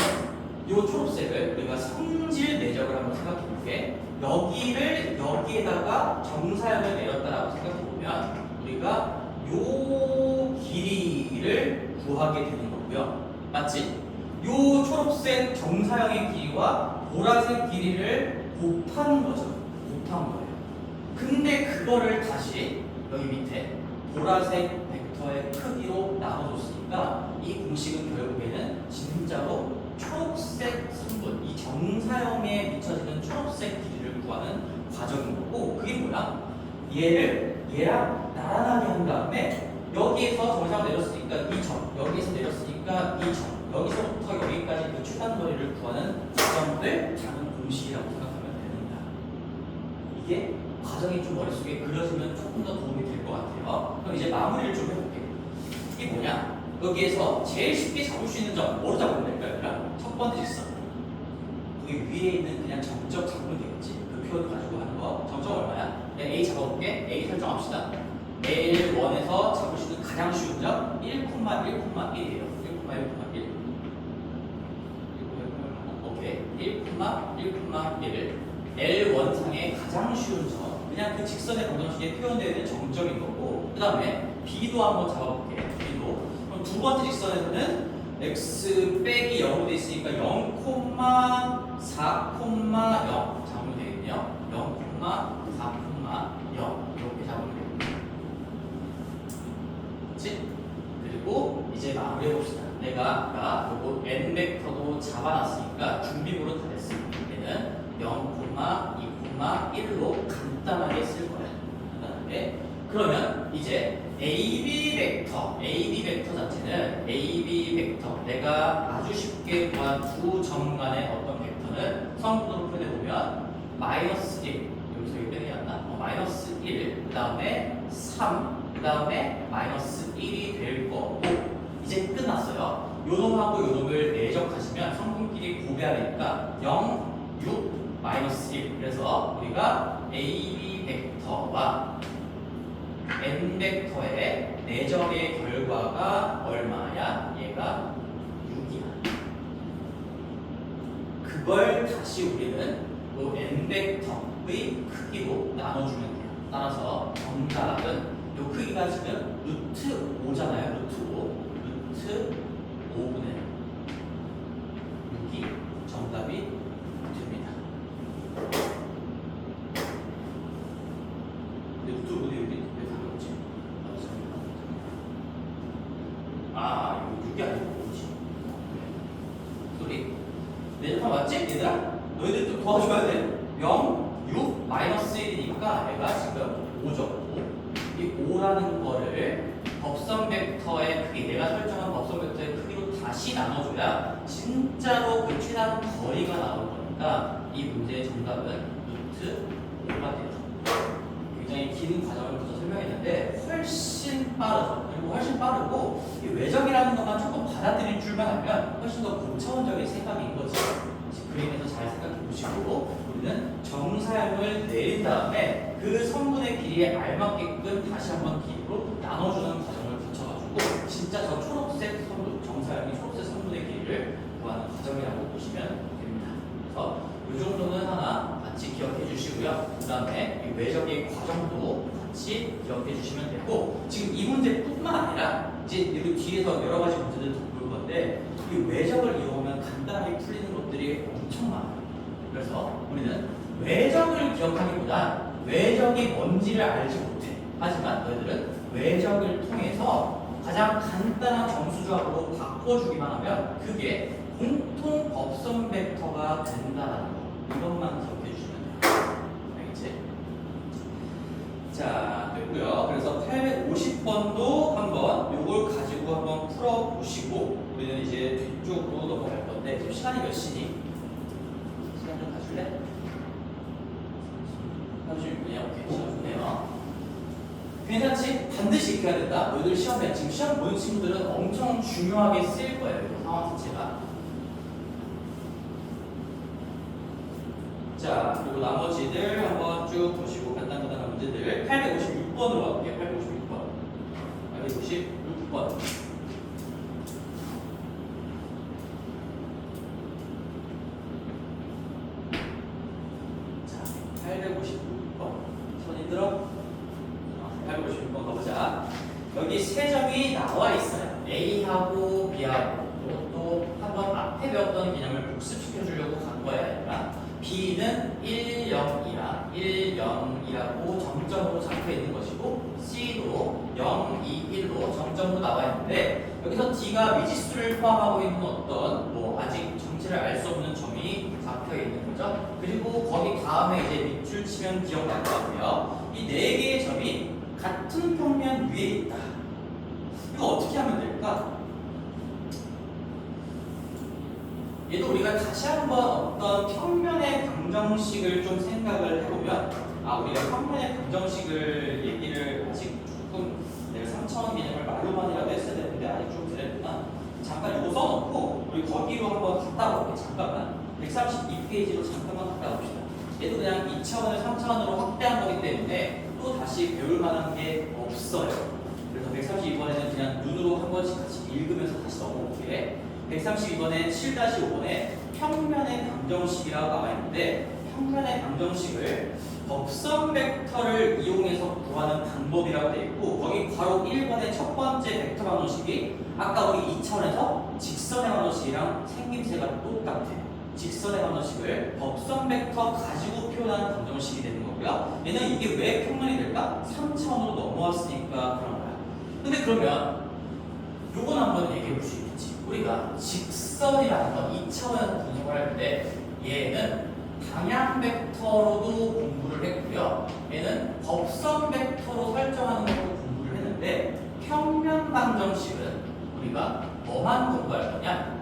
이 초록색을 우리가 성질 내적을 한번 생각해볼게. 여기를 여기에다가 정사형을 내렸다라고 생각해보면 우리가 요 길이를 구하게 되는 거고요. 맞지? 요 초록색 정사형의 길이와 보라색 길이를 곱하는 거죠. 곱한 거예요. 근데 그거를 다시 여기 밑에 보라색 벡터의 크기로 나눠줬으니까 이 공식은 결국에는 진짜로 초록색 성분, 이 정사형에 미쳐지는 초록색 길이를 구하는 과정인 거고, 그게 뭐야? 얘를 얘랑 나란하게 한 다음에 여기에서 정사형 내렸으니까 이 점, 여기에서 내렸으니까 이 점, 여기서부터 여기까지 그 최단 거리를 구하는 과정을 작은 공식이라고 생각하면 됩니다. 이게 과정이 좀 머릿속에 그려지면 조금 더 도움이 될 것 같아요. 그럼 이제 마무리를 좀 해볼게요. 이게 뭐냐? 여기에서 제일 쉽게 잡을 수 있는 점, 뭐로 잡으면 될까요? 첫 번째 직선. 거기 위에 있는 그냥 정적 잡으면 되겠지. 그 표현 가지고 하는 거. 정적 얼마야? 내가 A 잡아볼게. A 설정합시다. L1에서 잡을 수 있는 가장 쉬운 점 1,1,1이에요. 1,1,1. 오케이. 1,1,1. L1상의 가장 쉬운 점. 그냥 그 직선의 방정식에 표현되어 있는 정적인 거고, 그 다음에 B도 한번 잡아볼게요. B도. 그럼 두 번째 직선에서는 x 빼기 0으로 돼 있으니까 0,4,0 잡으면 되겠네요. 0,4,0 이렇게 잡으면 되겠네요. 그렇지? 그리고 이제 마무리해 봅시다. 내가 아까 요거 n 벡터도 잡아놨으니까 준비물은 다 됐습니다. 얘는 0,2,1로 간단하게 쓸 거야. 간단하게. 그러면 이제 AB 벡터 자체는 AB 벡터, 내가 아주 쉽게 구한 두 점 간의 어떤 벡터는 성분으로 표현해보면 마이너스 1, 여기서 이거 빼내지 않나? 마이너스 1, 그 다음에 3, 그 다음에 마이너스 1이 될 거고, 이제 끝났어요. 요놈하고 요놈을 내적하시면 성분끼리 곱해하니까 0, 6, 마이너스 1. 그래서 우리가 AB 벡터와 n 벡터의 내적의 결과가 얼마야? 얘가 6이야. 그걸 다시 우리는 또 n 벡터의 크기로 나눠주면 돼요. 따라서 정답은 이 크기가 지금 루트 5잖아요. 루트 5분의 6이 정답이 됩니다. 루트 5분의 6이 이거 6이 아니고 5지. 소리. 내접한 맞지? 얘들아? 너희들 좀 도와줘야 돼. 0, 6, 마이너스 1이니까 얘가 지금 5죠. 5. 이 5라는 거를 법선 벡터의 크기, 내가 설정한 법선 벡터의 크기로 다시 나눠줘야 진짜로 그 최단 거리가 나올 거니까 이 문제의 정답은 루트 5가 돼요. 굉장히 긴 과정을 거쳐 설명했는데 훨씬 빠르죠. 그리고 훨씬 빠르고 이 외적이라는 것만 조금 받아들일 줄만 알면 훨씬 더 고차원적인 생각인 거지. 그림에서 잘 생각해 보시고 우리는 정사형을 내린 다음에 그 성분의 길이에 알맞게끔 다시 한번 길이로 나눠주는 과정을 거쳐가지고 진짜 저 초록색 성분, 정사형이 초록색 성분의 길이를 구하는 과정이라고 보시면 됩니다. 그래서 이 정도는 하나 같이 기억해 주시고요. 그 다음에 이 외적의 과정도 같이 기억해 주시면 되고, 지금 이 문제뿐만 아니라 이제 여기 뒤에서 여러 가지 문제들 더 볼 건데 이 외적을 이용하면 간단하게 풀리는 것들이 엄청 많아요. 그래서 우리는 외적을 기억하기보다 외적이 뭔지를 알지 못해. 하지만 너희들은 외적을 통해서 가장 간단한 정수조합으로 바꿔주기만 하면 그게 공통 법선 벡터가 된다는 거. 이것만 기억해 주시면 돼요. 알겠지? 자, 됐고요. 그래서 850번도 한번 요걸 가지고 한번 풀어보시고 우리는 이제 뒤쪽으로 넘어갈 건데 지금 시간이 몇 시니? 시간 좀 봐줄래? 36분이야? 오케이, 시간 좋네요. 괜찮지? 반드시 익혀야 된다. 너희들 시험에 지금 시험 보는 친구들은 엄청 중요하게 쓰일 거예요. 이 상황 자체가. 자, 그리고 나머지들 한번 쭉 보시고 간단한 문제들 856번으로 갈게요. 856번. 856번. 자, 856번. 손이 들어? 856번 가보자. 여기 세 점이 나와 있어요. A하고 B하고. 또 한번 앞에 배웠던 개념을 복습시켜 주려고 간 거야, 얘가. B는 1, 1, 0, 2야. 1, 0이라고 정점으로 잡혀 있는 것이고 C도 0, 2, 1로 정점으로 나와 있는데 여기서 D가 미지수를 포함하고 있는 어떤 뭐 아직 정체를 알 수 없는 점이 잡혀 있는 거죠. 그리고 거기 다음에 이제 밑줄 치면 기억날 것 같고요. 이 네 개의 점이 같은 평면 위에 있다. 이거 어떻게 하면 될까? 얘도 우리가 다시 한번 어떤 평면의 방정식을 좀 생각을 해보면 우리가 평면의 방정식을 얘기를 아직 조금 내가 3차원 개념을 말로만이라도 했어야 되는데 아직 좀 드렸구나. 잠깐 이거 써놓고 우리 거기로 한번 갔다 올게. 잠깐만 132페이지로 잠깐만 갔다 봅시다. 얘도 그냥 2차원을 3차원으로 확대한 거기 때문에 또 다시 배울 만한 게 없어요. 그래서 132번에는 그냥 눈으로 한 번씩 같이 읽으면서 다시 넘어올게. 132번에 7-5번에 평면의 방정식이라고 나와 있는데 평면의 방정식을 법선 벡터를 이용해서 구하는 방법이라고 되어 있고 거기 바로 1번의 첫 번째 벡터 방정식이 아까 우리 2차원에서 직선의 방정식이랑 생김새가 똑같아요. 직선의 방정식을 법선 벡터 가지고 표현하는 방정식이 되는 거고요. 얘는 이게 왜 평면이 될까? 3차원으로 넘어왔으니까 그런 거야. 근데 그러면 요건 한번 얘기해 볼 수 있겠지. 우리가 직선이라는 건 2차원에서 분석을 할 때 얘는 방향 벡터로도 공부를 했고요. 얘는 법선 벡터로 설정하는 것도 공부를 했는데 평면 방정식은 우리가 뭐만 공부할 거냐?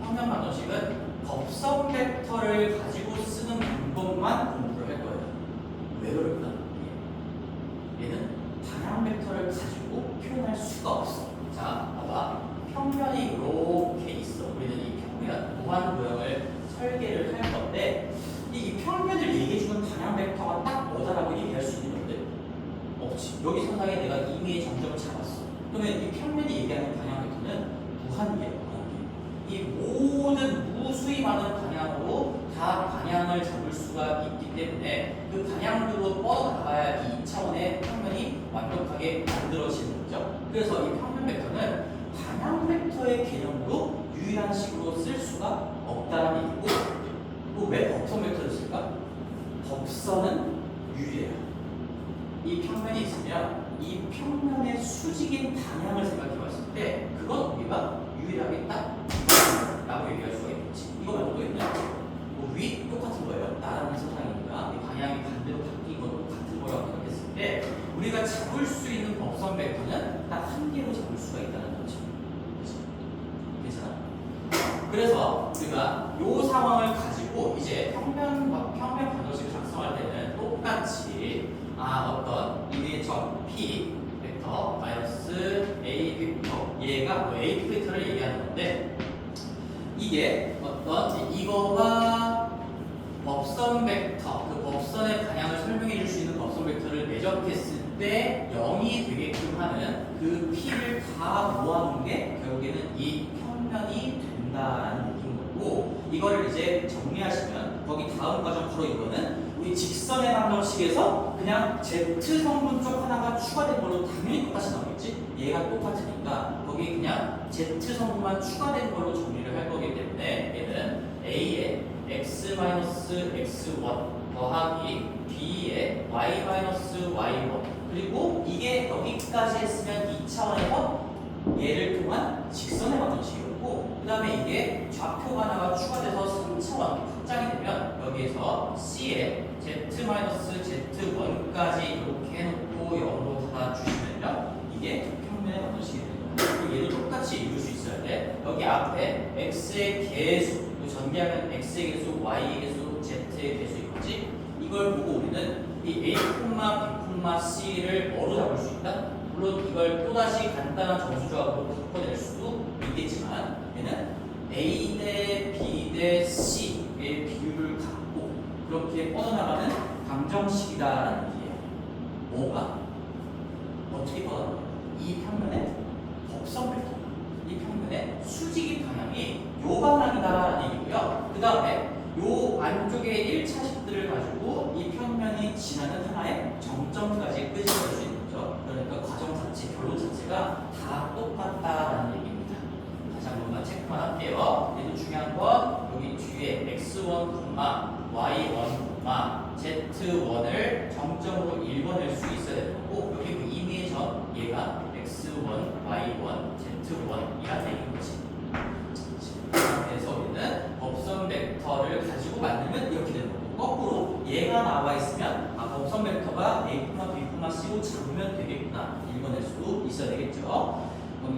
평면 방정식은 법선 벡터를 가지고 쓰는 방법만 공부를 할 거예요. 왜 그럴까? 얘는 방향 벡터를 가지고 표현할 수가 없어. 자, 봐봐. 평면이 이렇게 있어. 우리는 이 평면, 무한 도형을 설계를 할 건데 이 평면을 얘기해주는 방향 벡터가 딱 뭐다라고 얘기할 수 있는 건데 없지. 여기 선상에 내가 이미의 정점을 잡았어. 그러면 이 평면이 얘기하는 방향 벡터는 무한이에요. 이 모든 무수히 많은 방향으로 다 방향을 잡을 수가 있기 때문에 그 방향으로 뻗어나가야 이 2차원의 평면이 완벽하게 만들어지는 거죠. 그래서 이 평면 벡터는 방향 벡터의 개념으로 유일한 식으로 쓸 수가 없다는 얘기고 또 왜 법선 벡터를 쓸까? 법선은 유리해요. 이 평면이 있으면 이 평면의 수직인 방향을 생각해 봤을 때 그건 우리가 유일하게 딱 라고 얘기할 수가 있겠지. 이거 말고 또 있냐? 위 똑같은 거예요. 나라는 세상이니까 이 방향이 반대로 바뀐 것도 같은 거라고 생각했을 때 우리가 잡을 수 있는 법선 벡터는 딱 한 개로 잡을 수가 있다는 거죠. 그렇지? 괜찮아? 그래서 우리가 이 상황을 가지고 이제 평면 방정식을 작성할 때는 똑같이 어떤 우리의 점 P 벡터 마이너스 A 벡터 얘가 A 벡터를 얘기하는 건데 이게 어떤 이거와 법선 벡터 그 법선의 방향을 설명해 줄 수 있는 법선 벡터를 매적했을 때 0이 되게끔 하는 그 P를 다 모아놓은 게 결국에는 이 평면이 된다라는 얘기인 거고 이거를 이제 정리하시면 거기 다음 과정 바로 이거는 우리 직선의 방정식에서 그냥 Z 성분 쪽 하나가 추가된 걸로 당연히 똑같이 나오겠지? 얘가 똑같으니까 거기 그냥 Z 성분만 추가된 걸로 정리를 할 거기 때문에 얘는 A에 x-x1 더하기 B에 y-y1 그리고 이게 여기까지 했으면 2차원에서 얘를 통한 직선의 방정식이었고 그 다음에 이게 좌표 하나가 추가돼서 3차원 확장이 되면 여기에서 C에 z-z1까지 이렇게 해놓고 0으로 닫아주시면요 이게 평면의 방정식이 됩니다. 그리고 얘도 똑같이 이룰 수 있어야 돼. 여기 앞에 x의 개수 전개하면 x의 개수, y의 개수, z의 개수 있지? 이걸 보고 우리는 이 a, b, c를 뭐로 잡을 수 있다? 물론 이걸 또다시 간단한 정수조합으로 바꿔낼 수도 있겠지만 얘는 a 대 b 대 c의 비율을 갖고 그렇게 뻗어나가는 방정식이다라는 얘기예요. 뭐가? 어떻게 뻗어나가요? 이 평면의 법선 벡터 이 평면의 수직인 방향이 요 방향이다라는 얘기고요. 그 다음에 요 안쪽에 1차식들을 가지고 이 평면이 지나는 하나의 정점까지 끄집어낼 수 있는 거죠. 그러니까 과정 자체, 결론 자체가 다 똑같다라는 얘기입니다. 다시 한 번만 체크만 할게요. 얘도 중요한 건 여기 뒤에 x1, y1, Z1을 정점으로 1번일 수 있어야 되는 거고 여기 그 임의의 점 얘가 X1, Y1, Z1이라는 얘기인 거지. 그래서 우리는 법선 벡터를 가지고 만들면 이렇게 되는 거고 거꾸로 얘가 나와 있으면 법선 벡터가 A, B, C로 잡으면 되겠구나 1번일 수도 있어야 되겠죠.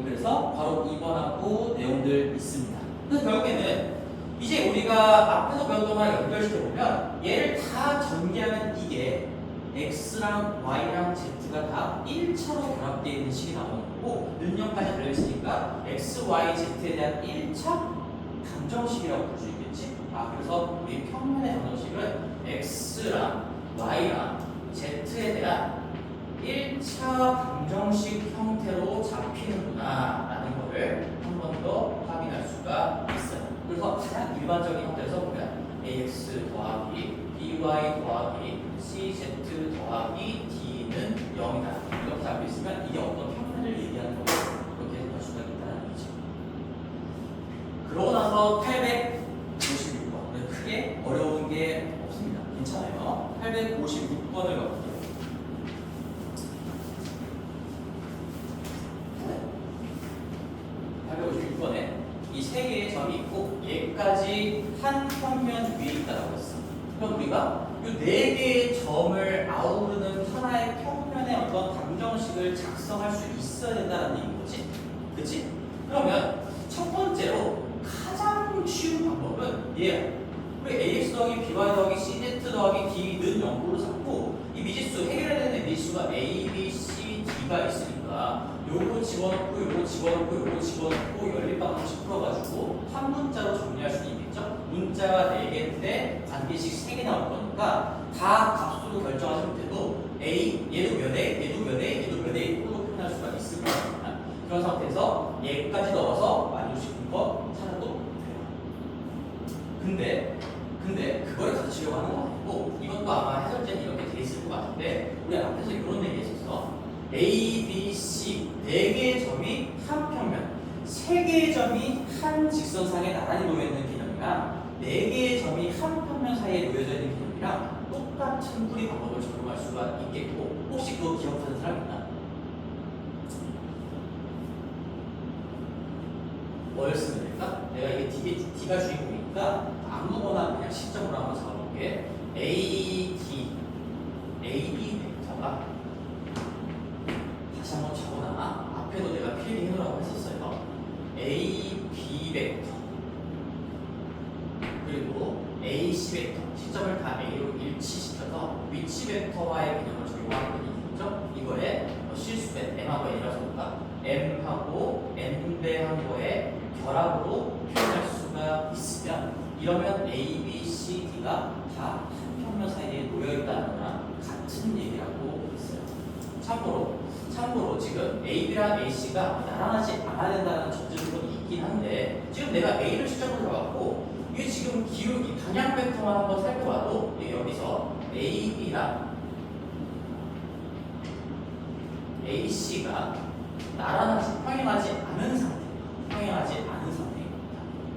그래서 바로 2번하고 내용들 있습니다. 그래서 결국에는 이제 우리가 앞에서 배웠던 거랑 연결시켜보면 얘를 다 전개하면 이게 X랑 Y랑 Z가 다 1차로 결합되어 있는 식이 나오는 거고 능력까지 달려있으니까 X, Y, Z에 대한 1차 방정식이라고 볼 수 있겠지? 그래서 우리 평면의 방정식은 X랑 Y랑 Z에 대한 1차 방정식 형태로 잡히는구나 라는 거를 한 번 더 확인할 수가 있어요. 그래서 가장 일반적인 형태에서 보면 AX 더하기 BY 더하기 CZ 더하기 D는 0이다. 이렇게 잡혀 있으면 이게 어떤 평면을 얘기하는 거고 그렇게 볼 수가 있다는 얘기죠. 그러고 나서 856번. 크게 어려운 게 없습니다. 괜찮아요. 856번을 가볼게요. 856번에 이 세 개의 점이 있고 얘까지 한 평면 위에 있다고 했어. 그럼 우리가 이 네 개의 점을 아우르는 하나의 평면의 어떤 방정식을 작성할 수 있어야 된다는 얘기인 거지. 그치? 그러면 첫 번째로 가장 쉬운 방법은 얘야. 우리 AX 더하기 BY 더하기 CZ 더하기 D는 0으로 잡고 이 미지수 해결해야 되는 미지수가 A, B, C, D가 있으니까 요거 집어넣고 요거 집어넣고 요거 집어넣고 연립방정식 풀어가지고 한 문자로 정리할 수 있겠죠? 문자가 4개인데 관계식 3개 나올 거니까 다 값수로 결정하지 못해도 A, 얘도 몇 A, 얘도 몇 A, 얘도 몇 A로 표현할 수가 있을 거니까 그런 상태에서 얘까지 넣어서 만들 수 있는 거 찾아도 돼요. 근데 그걸 가르치려고 하는 거 아니고 이것도 아마 해설제는 이렇게 돼 있을 것 같은데 우리 앞에서 이런 얘기 했었어. A, B, C 4개의 점이 한 평면 3개의 점이 한 직선상에 나란히 놓여있는 개념이랑 4개의 점이 한 평면 사이에 놓여져 있는 개념이랑 똑같은 풀이 방법을 적용할 수가 있겠고 혹시 그거 기억하는 사람 있나? 뭘 쓰면 될까? 내가 이게 D가 주인공이니까 아무거나 그냥 시점으로 한번 잡아볼게. A, B 벡터가 다시 한번 적어놔. 앞에도 내가 필기 해놓으라고 했었어요. A, B 벡터 그리고 A, C 벡터 시점을 다 A로 일치시켜서 위치 벡터와의 개념을 적용하는 게 있죠. 이거에 실수배 M하고 N이라서 볼까? M하고 N배한 거에 결합으로 표현할 수가 있으면 이러면 A, B, C, D가 다 한 평면 사이에 놓여있다는 거랑 같은 얘기라고 했어요. 참고로 지금 A, B랑 AC가 나란하지 않아야 된다는 전제조건이 있긴 한데 지금 내가 A를 시점으로 잡았고 이게 지금 기울기 방향 벡터만 한번 살펴봐도 여기서 A, B랑 AC가 나란하지 평행하지 않은 상태입니다.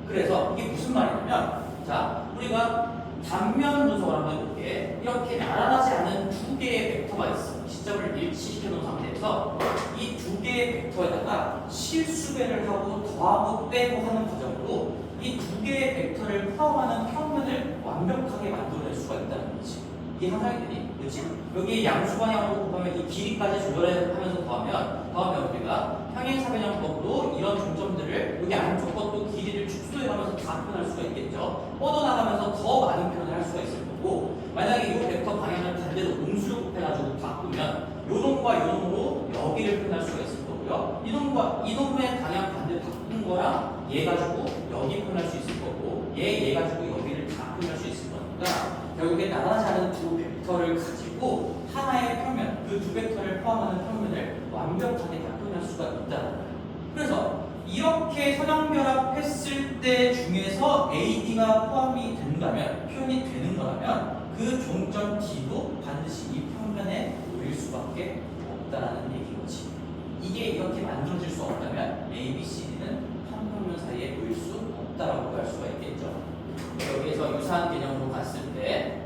그래서 이게 무슨 말이냐면 자 우리가 단면 분석을 한번 해볼게. 이렇게 나란하지 않은 두 개의 벡터가 있어. 시점을 일치시켜 놓은 상태에서 이 두 개의 벡터에다가 실수배를 하고 더하고 빼고 하는 과정으로 이 두 개의 벡터를 포함하는 평면을 완벽하게 만들어낼 수가 있다는 거지. 이게 상상이 되니? 그렇지? 여기 양수 방향으로 곱하면 이 길이까지 조절하면서 더하면 우리가 평행사변형법으로 이런 중점들을 여기 안쪽 것도 길이를 축소해가면서 다 표현할 수가 있겠죠. 뻗어나가면서 더 많은 표현을 할 수가 있을 거고 만약에 이 벡터 방향을 반대로 음수를 곱해가지고 바꾸면 요놈과 요놈으로 여기를 표현할 수가 있을 거고요. 이놈과 이놈의 방향 반대 바꾼 거랑 얘 가지고 여기 표현할 수 있을 거고 얘 가지고 여기를 다 표현할 수 있을 거니까 결국에 나란하지 않은 두 벡터를 가지고 하나의 평면, 그 두 벡터를 포함하는 평면을 완벽하게 다 표현할 수가 있다는 거예요. 그래서 이렇게 선형결합했을 때 중에서 AD가 포함이 된다면, 표현이 되는 거라면 그 종점 D도 반드시 이 평면에 놓일 수밖에 없다는 얘기거지. 이게 이렇게 만들어질 수 없다면 A, B, C, D는 한 평면 사이에 놓일 수 없다라고 할 수가 있겠죠. 여기에서 유사한 개념으로 갔을 때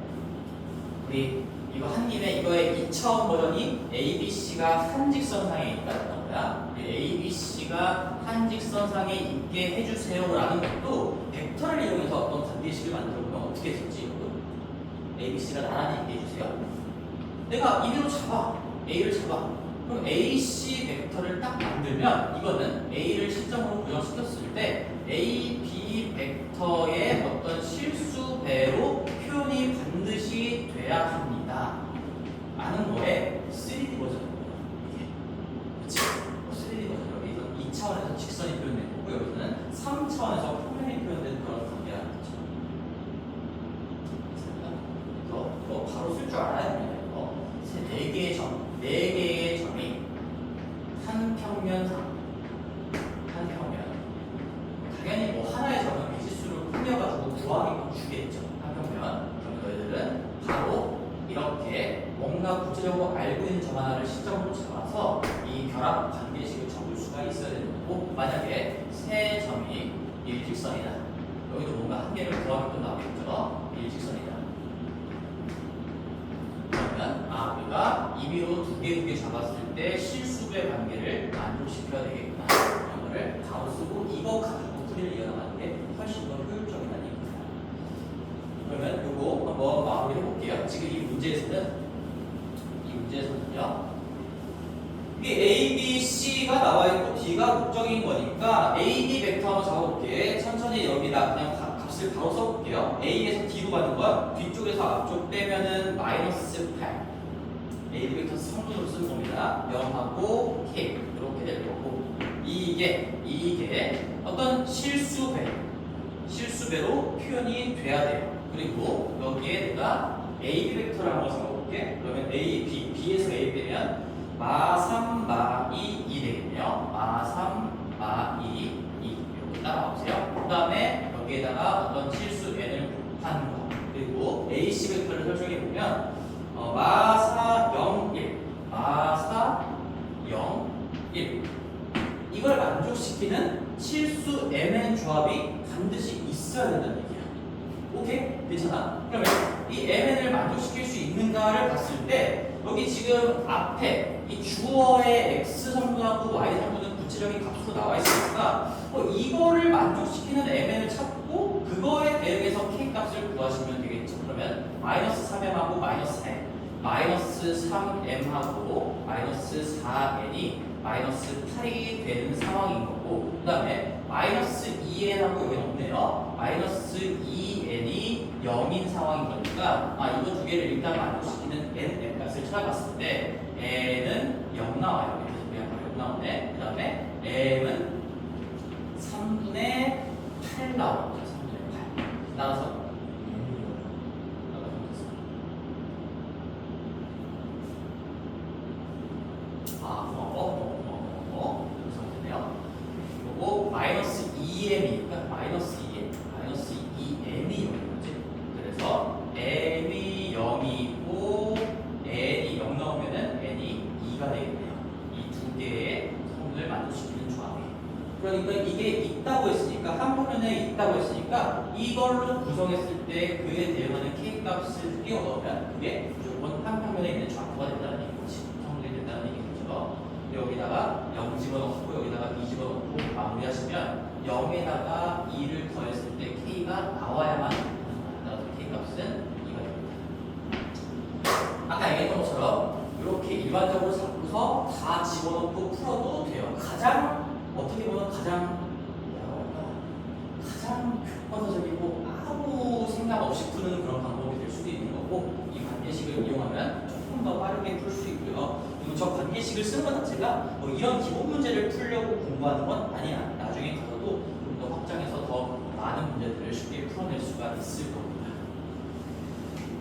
우리 이거 한 김에 이거의 2차원 버전이 ABC가 한 직선상에 있다는 거야. 우리 ABC가 한 직선상에 있게 해주세요라는 것도 벡터를 이용해서 어떤 관계식을 만들어보면 어떻게 했었지? ABC가 나란히 있게 해주세요. 내가 임의로 잡아. A를 잡아. 그럼 AC 벡터를 딱 만들면 이거는 A를 시점으로 고정시켰을 때 A, B 벡터의 어떤 실수배로 표현이 반드시 돼야 합니다. 아는 거에 3D 버전이에요. 그치? 3D 버전. 여기서 2차원에서 직선이 표현된 거고 여기서는 3차원에서 평면이 표현된 그런 관계라는 거죠. 그래서 바로 쓸 줄 알아야 됩니다. 4개의 점, 4개의 점이 한 평면상, 한 평면. 당연히 뭐 하나의 점은 미지수를 꾸며가지고 구하게끔 주겠죠. 한 평면. 그럼 너희들은 바로 이렇게 뭔가 구체적으로 알고 있는 점 하나를 시점으로 잡아서 이 결합 관계식을 적을 수가 있어야 되는 거고, 만약에 세 점이 일직선이다. 여기도 뭔가 한 개를 구하게끔 나오겠죠. 일직선이다. 우리가 임의로 두 개 잡았을 때 실수배 관계를 만족시켜야 되겠구나. 이런 거를 가로 쓰고 이거 가지고 풀이를 이어나가는 게 훨씬 더 효율적이라는 얘기입니다. 그러면 요거 한번 마무리 해볼게요. 지금 이 문제에서는요. 이게 A, B, C가 나와있고 D가 목적인 거니까 A, B 벡터 한번 잡아볼게. 천천히 여기다 그냥 값을 바로 써볼게요. A에서 D로 가는 건 뒤쪽에서 앞쪽 빼면은 마이너스 8. A, B 벡터 성분으로 쓰는 겁니다. 0하고 K 이렇게 될 거고 이게 어떤 실수배로 표현이 돼야 돼요. 그리고 여기에 내가 A, B 벡터를 한번 잡아볼게. 그러면 A, B, B에서 A 빼면 마3, 마2, 2 되겠네요. 마3, 마2, 2 이렇게 따라오세요. 그 다음에 여기에다가 어떤 실수 n을 곱하는 거. 그리고 AC 벡터를 설정해보면 마4, 0, 1 마4, 0, 1 이걸 만족시키는 실수 mn 조합이 반드시 있어야 된다는 얘기야. 오케이? 괜찮아? 그러면 이 mn을 만족시킬 수 있는가를 봤을 때 여기 지금 앞에 이 주어의 x 성분하고 y 성분은 구체적인 값으로 나와 있으니까 이거를 만족시키는 mn을 찾고 그거에 대응해서 k 값을 구하시면 되겠죠. 그러면 마이너스 3m하고 마이너스 4m 마이너스 3m하고 마이너스 4n이 마이너스 8이 되는 상황인 거고, 그 다음에 마이너스 2n하고 여기 없네요. 마이너스 2n이 0인 상황인 거니까 이거 두 개를 일단 만족시키는 n 값을 찾아봤을 때 n은 0 나와요. 그냥 0 나오네. 그 다음에 m은 3분의 8 나옵니다. 3분의 8 따라서 이 상태네요. 요거 마이너스 2m이니까 마이너스 2m이 0이지. 그래서 m이 0이고 n이 0 나오면은 n이 2가 되겠네요. 이 두 개의 성분을 만족시키는 조합이. 그러니까 이게 있다고 했으니까 한 평면에 있다고 했으니까 이걸로 구성했을 때 그에 대응하는 k 값을 끼워 넣으면 그게 무조건 한 평면에 있는 좌표가 된다는 얘기지. 성분이 된다는 얘기죠. 여기다가 0 집어넣고 여기다가 2 집어넣고 마무리하시면 0에다가 2를 더했을 때 k가 나와야만 나와서 k 값은 2가 됩니다. 아까 얘기했던 것처럼 이렇게 일반적으로 잡고서 다 집어넣고 풀어도 돼요. 어떻게 보면 가장 교과서적이고 아무 생각 없이 푸는 그런 방법이 될 수도 있는 거고, 이 관계식을 이용하면 조금 더 빠르게 풀 수 있고요. 그리고 저 관계식을 쓰는 것 자체가 이런 기본 문제를 풀려고 공부하는 건 아니야. 나중에 가서도 좀 더 확장해서 더 많은 문제들을 쉽게 풀어낼 수가 있을 겁니다.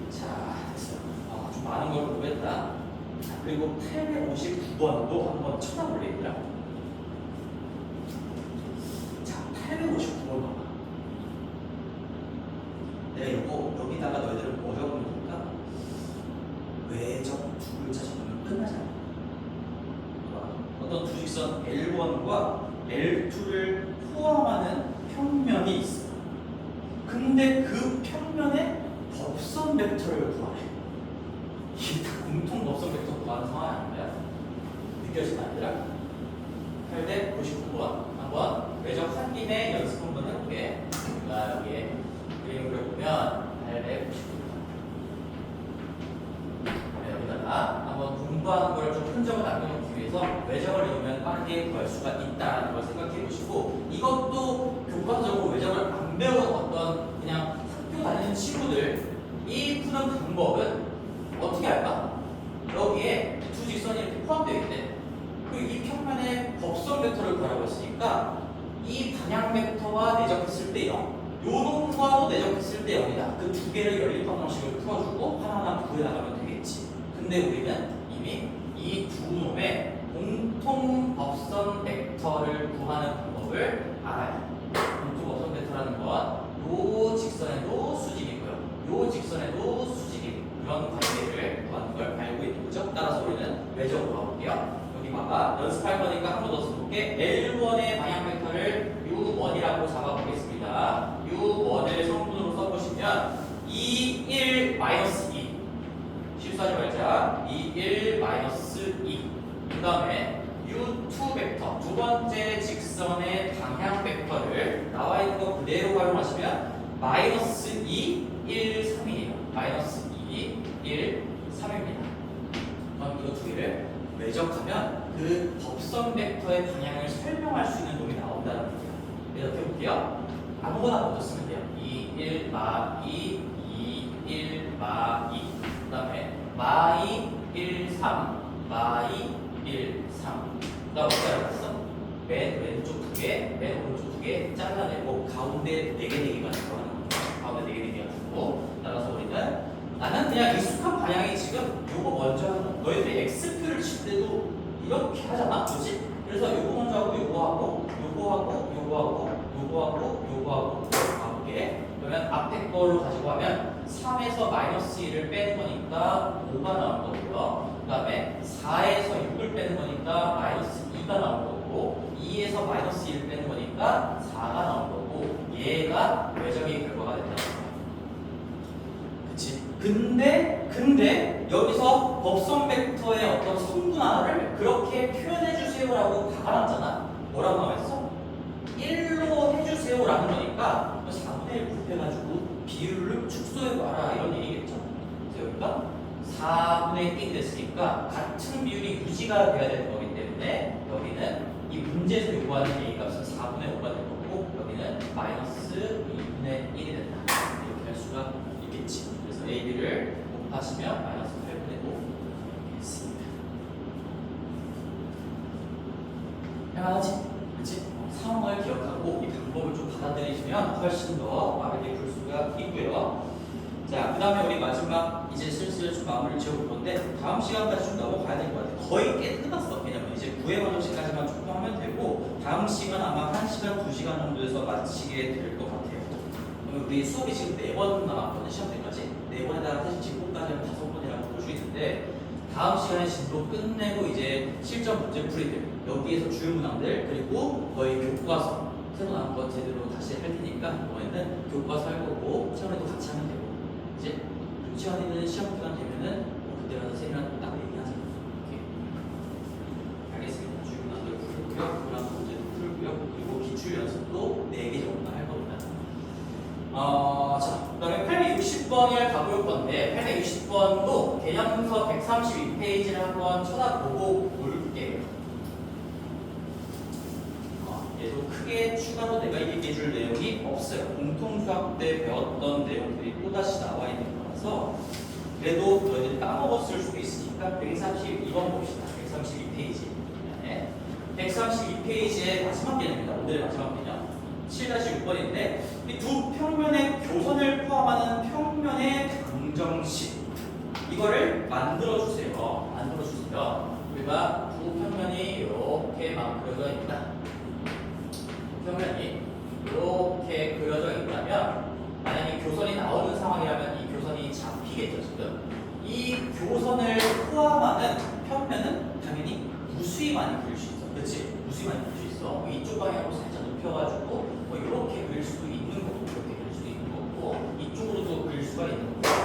자, 됐어요. 좀 많은 걸 공부했다. 그리고 859번도 한번 쳐다볼래요. 자, 859번 봐봐. 내가 이거 여기다가 너희들은 뭐 적으면 될까? 외적 두 글자 적으면 끝나잖아. 어떤 두 직선 L1과 L2를 포함하는 평면이 있어. 근데 그 평면의 법선 벡터를 구하래. 이게 다 공통 법선 벡터 구하는 상황이 아닌가요? 느껴지나 얘들아? 8대 99번 한번 외적한 김에 연습 한번 해볼게. 제가 여기에 그림을 그려보면 8대 99번 여기다가 한번 공부하는 걸 좀 흔적을 남겨놓기 위해서 외적을 이용하면 빠르게 구할 수가 있다는 걸 생각해 보시고, 이것도 교과서적으로 외적을 안 배운 어떤 그냥 학교 다니는 친구들 이 푸는 방법은 어떻게 할까? 여기에 두 직선이 이렇게 포함되어 있대. 그리고 이 평면에 법선 벡터를 구하라고 했으니까 이 방향 벡터와 내적했을 때 0, 요 놈과도 내적했을 때 0이다. 그 두 개를 연립 방정식을 풀어주고 하나하나 구해나가면 되겠지. 근데 우리는 이미 이 두 놈의 공통 법선 벡터를 구하는 방법을 알아요. 공통 법선 벡터라는 건 요 직선에도 수직이고요, 요 직선에도 수직이 이런 관계를 구하는 걸 알고 있는 거죠. 따라서 우리는 외적으로 가볼게요. 여기 봐봐. 연습할 거니까 한 번 더 써볼게. L1의 방향 벡터를 U1이라고 잡아보겠습니다. U1을 성분으로 써보시면 2, 1, 마이너스 2. 실수하지 말자. 2, 1, 마이너스 2. 그 다음에 U2 벡터, 두 번째 직선의 방향 벡터를 나와 있는 거 그대로 활용하시면 마이너스 2, 1, 3이에요. 마이너스 2, 1, 3입니다. 그럼 이거 두 개를 외적하면 그 법선 벡터의 방향을 설명할 수 있는 놈이 나온다는 거예요. 이렇게 해볼게요. 아무거나 먼저 쓰면 돼요. 2, 1, 마 2, 2, 1, 마 2. 그 다음에 마 2, 1, 3, 마 2, 1, 3. 그 다음 어떻게 알았어? 맨 왼쪽 두 개, 맨 오른쪽 두 개 잘라내고 가운데 4개, 4개만 들어가는 거예요. 가운데 4개, 4개가 들고. 따라서 우리는 나는 그냥 익숙한 방향이 지금 요거 먼저 하는 거. 너희들이 X표를 칠 때도 이렇게 하잖아? 그렇지? 그래서 요거 먼저 하고 요거 하고 요거 하고 요거 하고 요거 하고 요거 하고 가볼게. 그러면 앞에 걸로 가지고 하면 3에서 마이너스 1을 빼는 거니까 5가 나올 거고요. 그 다음에 4에서 6을 빼는 거니까 마이너스 2가 나올 거고, 2에서 마이너스 1을 빼는 거니까 4가 나올 거고, 얘가 외적의 결과가 된다는 거야. 그치? 근데 여기서 법선 벡터의 어떤 성분화를 그렇게 표현해 주세요라고 박아놨잖아. 뭐라고 나와있어? 1로 해주세요라는 거니까 4분의 1 곱해가지고 비율을 축소해봐라 이런 얘기겠죠. 그래서 여기가 4분의 1이 됐으니까 같은 비율이 유지가 돼야 되는 거기 때문에 여기는 이 문제에서 요구하는 A값은 4분의 5가 될 거고, 여기는 마이너스 2분의 1이 된다. 이렇게 할 수가 있겠지. 그래서 A, B를 곱하시면 마이너스 8분의 5 되겠습니다. 할만하지? 그치? 상황을 기억하고 이 방법을 좀 받아들이시면 훨씬 더 빠르게 풀 수가 있고요. 자, 그 다음에 우리 마지막 이제 슬슬 좀 마무리를 지어볼 건데, 다음 시간까지 좀 넘어가야 될 것 같아요. 거의 꽤 끝났어. 왜냐면 이제 9회 방정식까지만 조금 하면 되고, 다음 시간 아마 1시간, 2시간 정도에서 마치게 될 것 같아요. 그러면 우리 수업이 지금 4번 남았거든, 시험 때까지. 4번에다가 사실 직분까지는 5번이라고 볼 수 있는데, 다음 시간에 진도 끝내고 이제 실전 문제 풀이들, 여기에서 주요 문항들, 그리고 거의 교과서 새로 나온 거 제대로 다시 할 테니까 이번에는 교과서 할 거고 시험에도 같이 하면 되고, 이제 시간에는 시험 기간 되면은 그때 가서 세면 딱 얘기하자. 이렇게 알겠습니다. 주요 문항들 풀고요, 그런 문제도 풀고요, 그리고 기출 연습도 4개 정도 할 겁니다. 자, 그 다음에 860번을 가볼 건데, 860번도 개념서 132페이지를 한번 쳐다보고 볼게요. 얘도 크게 추가로 내가 얘기해 줄 내용이 없어요. 공통수학 때 배웠던 내용들이 또다시 나와 있는 거라서, 그래도 너희들이 까먹었을 수도 있으니까 132번 봅시다. 132페이지. 132페이지의 마지막 개념입니다. 오늘의 마지막 개념. 7-6번인데 이 두 평면의 교선을 포함하는 평면의 방정식, 이거를 만들어 주세요. 만들어 주세요. 우리가 두 평면이 이렇게 막 그려져 있다. 평면이 이렇게 그려져 있다면, 만약에 교선이 나오는 상황이라면 이 교선이 잡히겠죠. 지금 이 교선을 포함하는 평면은 당연히 무수히많이 그릴 수 있어. 그렇지? 무수히많이 그릴 수 있어. 이쪽 방향으로 살짝 눕혀가지고 뭐 이렇게 그릴 수도 있는 거고, 이렇게 그릴 수도 있는 거고, 이쪽으로도 그릴 수가 있는 거고,